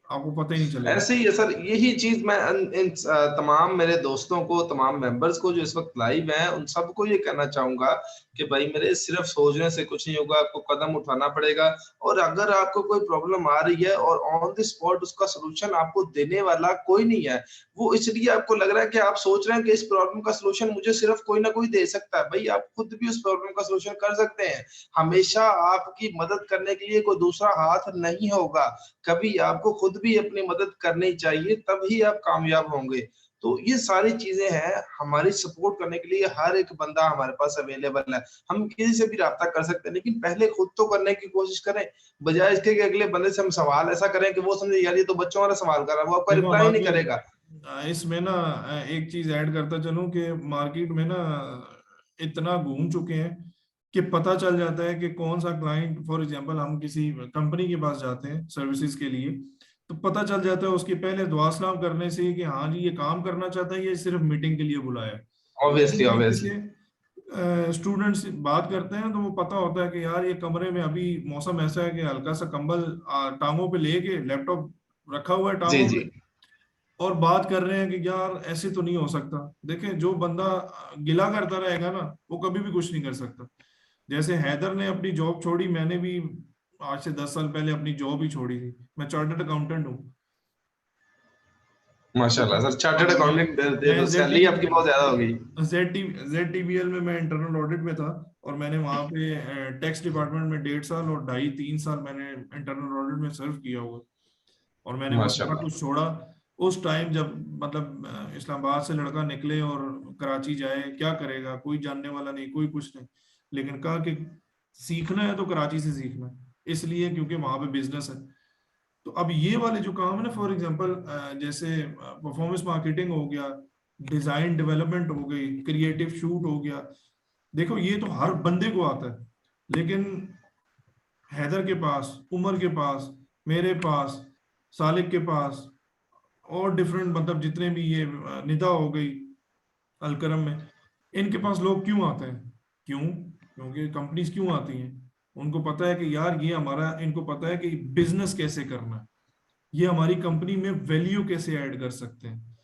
आपको पता ही नहीं चलेगा। ऐसे ही है सर। यही चीज मैं इन तमाम मेरे दोस्तों को, तमाम मेंबर्स को जो इस वक्त लाइव हैं, उन सबको ये कहना चाहूंगा कि भाई मेरे सिर्फ सोचने से कुछ नहीं होगा, आपको कदम उठाना पड़ेगा। और अगर आपको कोई प्रॉब्लम आ रही है और ऑन द स्पॉट उसका सोल्यूशन आपको देने वाला कोई नहीं है, वो इसलिए आपको लग रहा है कि आप सोच रहे हैं कि इस प्रॉब्लम का सोल्यूशन मुझे सिर्फ कोई ना कोई दे सकता है, भाई आप खुद भी उस प्रॉब्लम का सोल्यूशन कर सकते हैं। हमेशा आपकी मदद करने के लिए कोई दूसरा हाथ नहीं होगा, कभी आपको खुद भी अपनी मदद करनी चाहिए, तभी आप कामयाब होंगे। तो ये सारी चीजें हैं, हमारी सपोर्ट करने के लिए हर एक बंदा हमारे पास अवेलेबल है। हम किसी से भी राब्ता कर सकते हैं, लेकिन पहले खुद तो करने की कोशिश करें, बजाय इसके कि अगले बंदे से हम सवाल ऐसा करें कि वो समझे यार ये तो बच्चों वाला सवाल कर रहा है, वो आपका देखो रिप्लाई ही नहीं हमारे करेगा। इसमें ना एक चीज ऐड करता चलूं कि मार्केट में ना इतना घूम चुके हैं कि पता चल जाता है कि कौन सा क्लाइंट, फॉर एग्जांपल हम किसी कंपनी के पास जाते हैं सर्विसेज के लिए, तो पता चल जाता है उसके पहले दुआ सलाम करने से कि हाँ जी ये काम करना चाहता है, ये सिर्फ मीटिंग के लिए बुलाया है। इसी ऑब्वियसली तरीके ऑब्वियसली। से स्टूडेंट्स बात करते हैं तो वो पता होता है कि यार ये कमरे में अभी मौसम ऐसा है कि हल्का सा कंबल टांगों पे लेके लैपटॉप रखा हुआ है जी टांगों जी। पे, और बात कर रहे हैं कि यार ऐसे तो नहीं हो सकता। देखें जो बंदा गिला करता रहेगा ना, वो कभी भी कुछ नहीं कर सकता। जैसे हैदर ने अपनी जॉब छोड़ी, मैंने भी आज से 10 साल पहले अपनी जॉब ही छोड़ी थी। मैं चार्टर्ड अकाउंटेंट हूँ। माशाल्लाह सर, अब चार्टर्ड अकाउंटेंट दे मैं दो, सैलरी आपकी बहुत ज्यादा हो गई। ZTBL में मैं इंटरनल ऑडिट में था, और मैंने वहां पे टैक्स डिपार्टमेंट में 1.5 साल और 2.5-3 साल मैंने इंटरनल ऑडिट में सर्व किया हुआ। और मैंने वो सारा माशाल्लाह। कुछ छोड़ा उस टाइम जब मतलब इस्लामाबाद से लड़का निकले और कराची जाए, क्या करेगा, कोई जानने वाला नहीं, कोई कुछ नहीं, लेकिन कहा कि सीखना है तो कराची से सीखना है, इसलिए क्योंकि वहां पे बिजनेस है। तो अब ये वाले जो काम है ना, फॉर एग्जांपल जैसे परफॉर्मेंस मार्केटिंग हो गया, डिजाइन डेवलपमेंट हो गई, क्रिएटिव शूट हो गया, देखो ये तो हर बंदे को आता है। लेकिन हैदर के पास, उमर के पास, मेरे पास, सालिक के पास, और डिफरेंट मतलब जितने भी ये निदा हो गई अलकरम में, इनके पास लोग क्यों आते हैं? क्यों? क्योंकि कंपनीज क्यों आती हैं? उनको पता है कि यार ये हमारा, इनको पता है कि बिजनेस कैसे करना है, ये हमारी कंपनी में वैल्यू कैसे ऐड कर सकते हैं।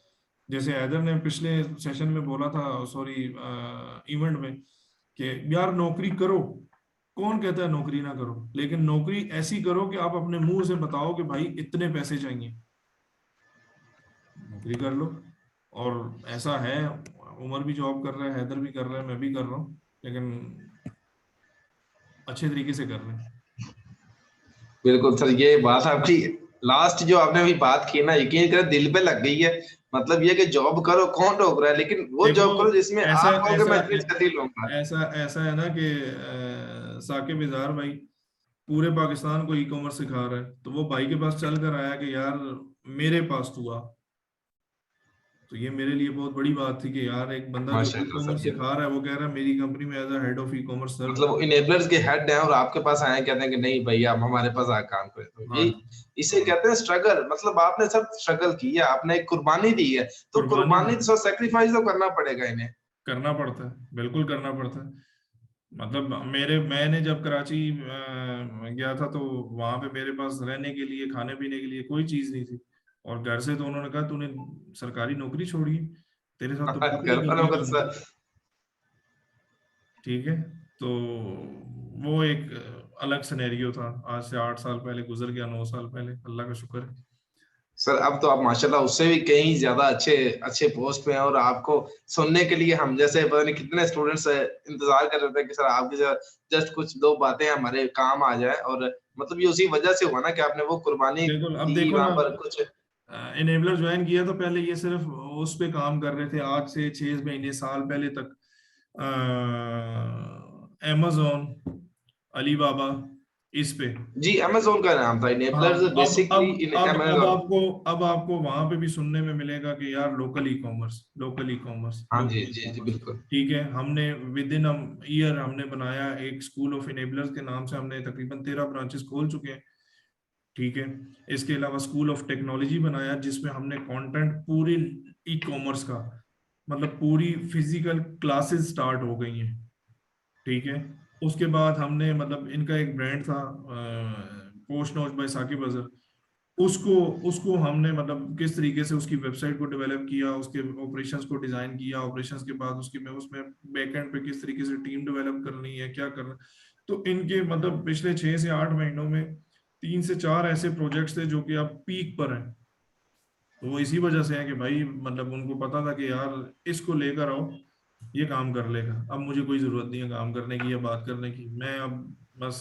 जैसे हैदर ने पिछले सेशन में बोला था, सॉरी इवेंट में, कि यार नौकरी करो, कौन कहता है नौकरी ना करो, लेकिन नौकरी ऐसी करो कि आप अपने मुंह से बताओ कि भाई इतने पैसे चाहिए, नौकरी कर लो। और ऐसा है, उमर भी जॉब कर रहा है, हैदर भी कर रहा है, मैं भी कर रहा हूँ, लेकिन अच्छे तरीके से कर रहे हैं। बिल्कुल सर, ये बात आपकी लास्ट जो आपने अभी बात की ना, यकीन करें दिल पे लग गई है। मतलब ये कि जॉब करो, कौन रोक रहा है, लेकिन वो देखो, जॉब करो जिसमें ऐसा आप कहोगे मैं ऐसा इतनी जल्दी लूंगा। ऐसा ऐसा है ना कि साकिब इज़हार भाई पूरे पाकिस्तान को ई कॉमर्स सिखा रहा है, तो वो भाई के पास चल कर आया कि यार मेरे पास तू आ। तो ये मेरे लिए बहुत बड़ी बात थी कि यार एक बंदा जो ई माशाल्लाह कॉमर्स सर, ये सिखा रहा है वो कह रहा है मेरी कंपनी में as a head of e commerce सर्व मतलब वो इनेबलर्स के हेड हैं और आपके पास आए कहते हैं कि नहीं भैया आप हमारे पास आ काम करें, तो हाँ ये इसे कहते हैं स्ट्रगल। मतलब आपने सब स्ट्रगल किया, आपने एक कुर्बानी दी है, तो कुर्बानी कुर्बानी तो सेक्रीफाइस तो करना पड़ेगा इन्हें। करना पड़ता है, बिल्कुल करना पड़ता है। मतलब मैंने जब कराची गया था तो वहां पे मेरे पास रहने के लिए खाने पीने के लिए कोई चीज नहीं थी, और घर से तो उन्होंने कहा तूने सरकारी नौकरी छोड़ी, तेरे साथ तो बहुत ही घर पर गलतियां होकर होंगी। सर, ठीक है, तो वो एक अलग सिनेरियो था, आज से 8 साल पहले गुजर गया, 9 साल पहले, अल्लाह का शुक्र है। सर अब तो आप माशाल्लाह उससे भी कहीं ज्यादा अच्छे अच्छे पोस्ट पे हैं, और आपको सुनने के लिए हम जैसे पता नहीं कितने स्टूडेंट्स इंतजार कर रहे थे कि सर आपके जस्ट कुछ दो बातें हमारे काम आ जाए। और मतलब ये उसी वजह से हुआ ना कि आपने वो कुर्बानी बिल्कुल, अब दी देखो वहां ना, पर कुछ। इनेबलर ज्वाइन किया तो पहले ये सिर्फ उस पे काम कर रहे थे, आज से 6 महीने साल पहले तक amazon, अलीबाबा, इस पे। जी अमेजोन का नाम था हाँ, इनेबलर्स अब बेसिकली अब इन अब अब अमेजोन। आपको अब आपको वहां पे भी सुनने में मिलेगा कि यार local e commerce, local e commerce, हाँ जी लोकल ई जी जी कॉमर्स। बिल्कुल। ठीक है, हमने विद इन ईयर हमने बनाया एक स्कूल ऑफ इनेबलर्स के नाम से, हमने तकरीबन 13 ब्रांचेस खोल चुके हैं। ठीक है, इसके अलावा स्कूल ऑफ टेक्नोलॉजी बनाया जिसमें हमने कंटेंट पूरी ई कॉमर्स का, मतलब पूरी फिजिकल क्लासेस स्टार्ट हो गई हैं। ठीक है, उसके बाद हमने मतलब इनका एक ब्रांड था पोस्ट नोच बाय साकिब अजहर, उसको उसको हमने मतलब किस तरीके से उसकी वेबसाइट को डेवलप किया, उसके ऑपरेशंस को डिजाइन किया, ऑपरेशंस के बाद उसकी में उसमें बैकएंड पे किस तरीके से टीम डेवलप करनी है, क्या करना। तो इनके मतलब पिछले 6 से 8 महीनों में 3 से 4 ऐसे प्रोजेक्ट्स थे जो कि अब पीक पर हैं। तो वो इसी वजह से है कि भाई मतलब उनको पता था कि यार इसको लेकर आओ, ये काम कर लेगा, अब मुझे कोई जरूरत नहीं है काम करने की या बात करने की, मैं अब बस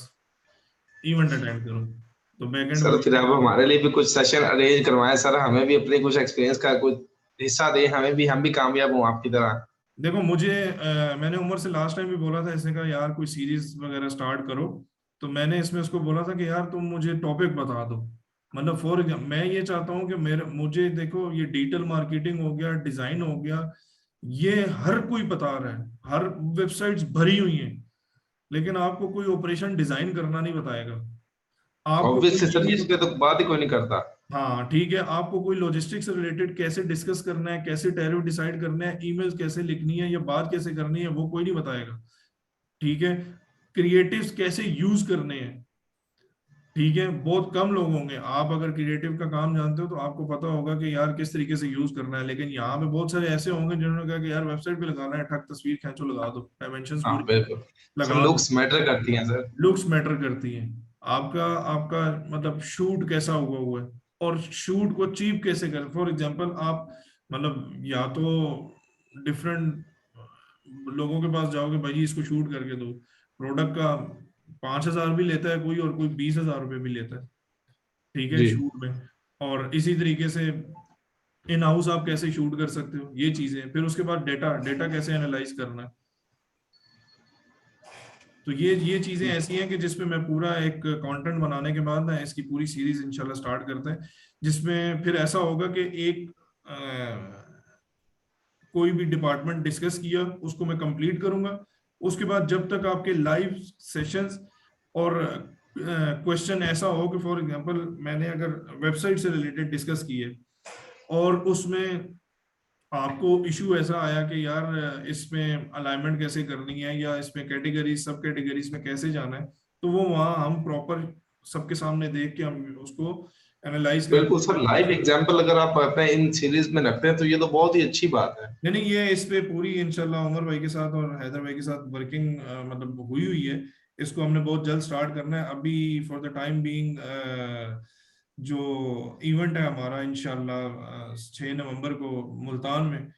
इवेंट अटेंड करूँ। तो बैकएंड सर फिर वगैरह आप काम। हमारे लिए भी कुछ सेशन अरेंज करवाएं सर, हमें भी अपने कुछ एक्सपीरियंस का कुछ हिस्सा दें, हमें भी, हम भी कामयाब हों आपकी तरह। देखो मुझे मैंने उमर से लास्ट टाइम भी बोला था, इसने कहा यार कोई सीरीज वगैरह स्टार्ट करो, तो मैंने इसमें उसको बोला था कि यार तुम मुझे टॉपिक बता दो। मतलब फॉर एग्जाम्पल मैं ये चाहता हूँ कि मुझे देखो ये डिजिटल मार्केटिंग हो गया, डिजाइन हो गया, ये हर कोई बता रहा है, हर वेबसाइट्स भरी हुई हैं, लेकिन आपको कोई ऑपरेशन डिजाइन करना नहीं बताएगा, आपको कोई ऑब्वियसली ये सर, नहीं इसके तो बात ही कोई नहीं करता। हाँ ठीक है, आपको कोई लॉजिस्टिक्स से रिलेटेड कैसे डिस्कस करना है, कैसे टैरिफ डिसाइड करना है, ईमेल्स कैसे लिखनी है या बात कैसे करनी है, वो कोई नहीं बताएगा। ठीक है, क्रिएटिव्स कैसे यूज करने हैं, ठीक है, बहुत कम लोग होंगे, आप अगर क्रिएटिव का काम जानते हो तो आपको पता होगा कि यार किस तरीके से यूज करना है, लेकिन यहाँ पे बहुत सारे ऐसे होंगे जिन्होंने कहा कि यार वेबसाइट पे लगाना है, ठक तस्वीर खींचो लगा दो, डायमेंशंस हाँ पूरी बिल्कुल सर, लगा दो। लुक्स मैटर करती हैं सर। लुक्स मैटर करती हैं, आपका आपका मतलब शूट कैसा हुआ है, और शूट को चीप कैसे कर, फॉर एग्जांपल आप मतलब या तो डिफरेंट लोगों के पास जाओगे भाई जी इसको शूट करके दो, प्रोडक्ट का 5,000 भी लेता है कोई, और कोई 20,000 रुपये भी लेता है। ठीक है, जी शूट में। और इसी तरीके से इन हाउस आप कैसे शूट कर सकते हो, ये चीजें, फिर उसके बाद डेटा डेटा कैसे एनालाइज करना है। तो ये चीजें ऐसी हैं कि जिसपे मैं पूरा एक कंटेंट बनाने के बाद ना इसकी पूरी सीरीज इंशाल्लाह स्टार्ट करते हैं, जिसमें फिर ऐसा होगा कि एक कोई भी डिपार्टमेंट डिस्कस किया उसको मैं कंप्लीट करूंगा, उसके बाद जब तक आपके लाइव सेशंस और क्वेश्चन ऐसा हो कि फॉर एग्जांपल मैंने अगर वेबसाइट से रिलेटेड डिस्कस किए और उसमें आपको इशू ऐसा आया कि यार इसमें अलाइनमेंट कैसे करनी है या इसमें कैटेगरीज सब कैटेगरीज में कैसे जाना है, तो वो वहाँ हम प्रॉपर सबके सामने देख के हम उसको एनालाइज बिल्कुल करके सर, लाइव एग्जांपल अगर आप अपने इन सीरीज में रखते हैं तो ये तो बहुत ही अच्छी बात है। नहीं नहीं, ये इस पे पूरी इंशाल्लाह उमर भाई के साथ और हैदर भाई के साथ वर्किंग मतलब हुई हुई है, इसको हमने बहुत जल्द स्टार्ट करना है। अभी फॉर द टाइम बीइंग जो इवेंट है हमारा इंशाल्लाह 6 नवंबर को मुल्तान में,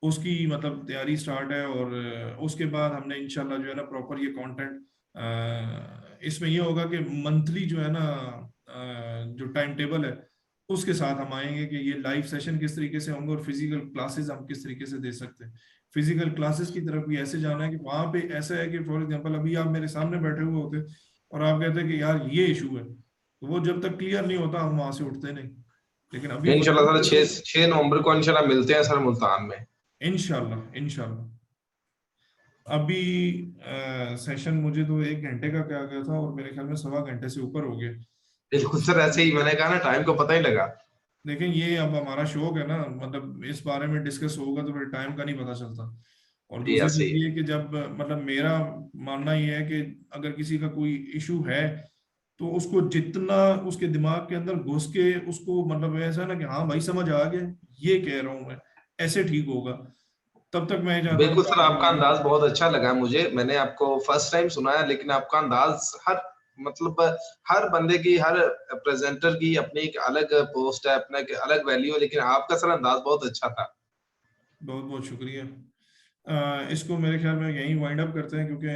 उसकी मतलब तैयारी स्टार्ट है, और उसके बाद हमने इंशाल्लाह जो है ना प्रॉपर ये कंटेंट इसमें ये होगा कि मंथली जो है ना जो टाइम टेबल है उसके साथ हम आएंगे कि ये लाइव सेशन किस तरीके से होंगे और फिजिकल क्लासेस हम किस तरीके से दे सकते हैं। फिजिकल क्लासेस की तरफ भी ऐसे जाना है कि वहां पे ऐसा है कि फॉर एग्जांपल अभी आप मेरे सामने बैठे हुए होते और आप कहते हैं कि यार ये इशू है, तो वो जब तक क्लियर नहीं होता हम वहां से उठते नहीं। लेकिन अभी इंशाल्लाह सर 6 नवंबर को इंशाल्लाह मिलते हैं सर मुल्तान में। इंशाल्लाह। अभी सेशन मुझे तो 1 घंटे का क्या गया था और मेरे ख्याल में 1.25 घंटे से ऊपर हो गया। बिल्कुल सर, ऐसे ही मैंने कहा ना, टाइम को पता ही लगा। लेकिन ये अब हमारा शौक है ना, मतलब इस बारे में डिस्कस होगा तो फिर टाइम का नहीं पता चलता। और दूसरी ऐसे चीज ही ये कि जब मतलब मेरा मानना ये है कि अगर किसी का कोई इशू है तो उसको जितना उसके दिमाग के अंदर घुस के उसको मतलब ऐसा ना कि हाँ भाई समझ आ गया, ये कह रहा हूँ मैं, ऐसे ठीक होगा। तब तक मैं चाहता हूँ बिल्कुल सर, आपका अंदाज बहुत अच्छा लगा मुझे। मैंने आपको फर्स्ट टाइम सुना है, लेकिन आपका अंदाज मतलब हर बंदे की, हर प्रेजेंटर की अपनी एक अलग पोस्ट है, अपना एक अलग वैल्यू है, लेकिन आपका सर अंदाज बहुत अच्छा था। बहुत बहुत शुक्रिया। इसको मेरे ख्याल में यहीं वाइंड अप करते हैं क्योंकि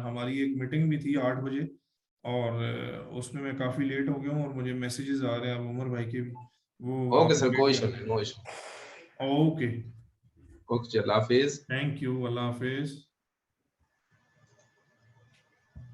हमारी एक मीटिंग भी थी 8 बजे और उसमें मैं काफ़ी लेट हो गया हूँ और मुझे मैसेजेस आ रहे हैं अब उमर भाई के भी, वो ओके सर, कोई वेट इशू कर नहीं, रहे नो हैं। Issue. Okay, okay, Allah Hafiz. Thank you, Allah Hafiz.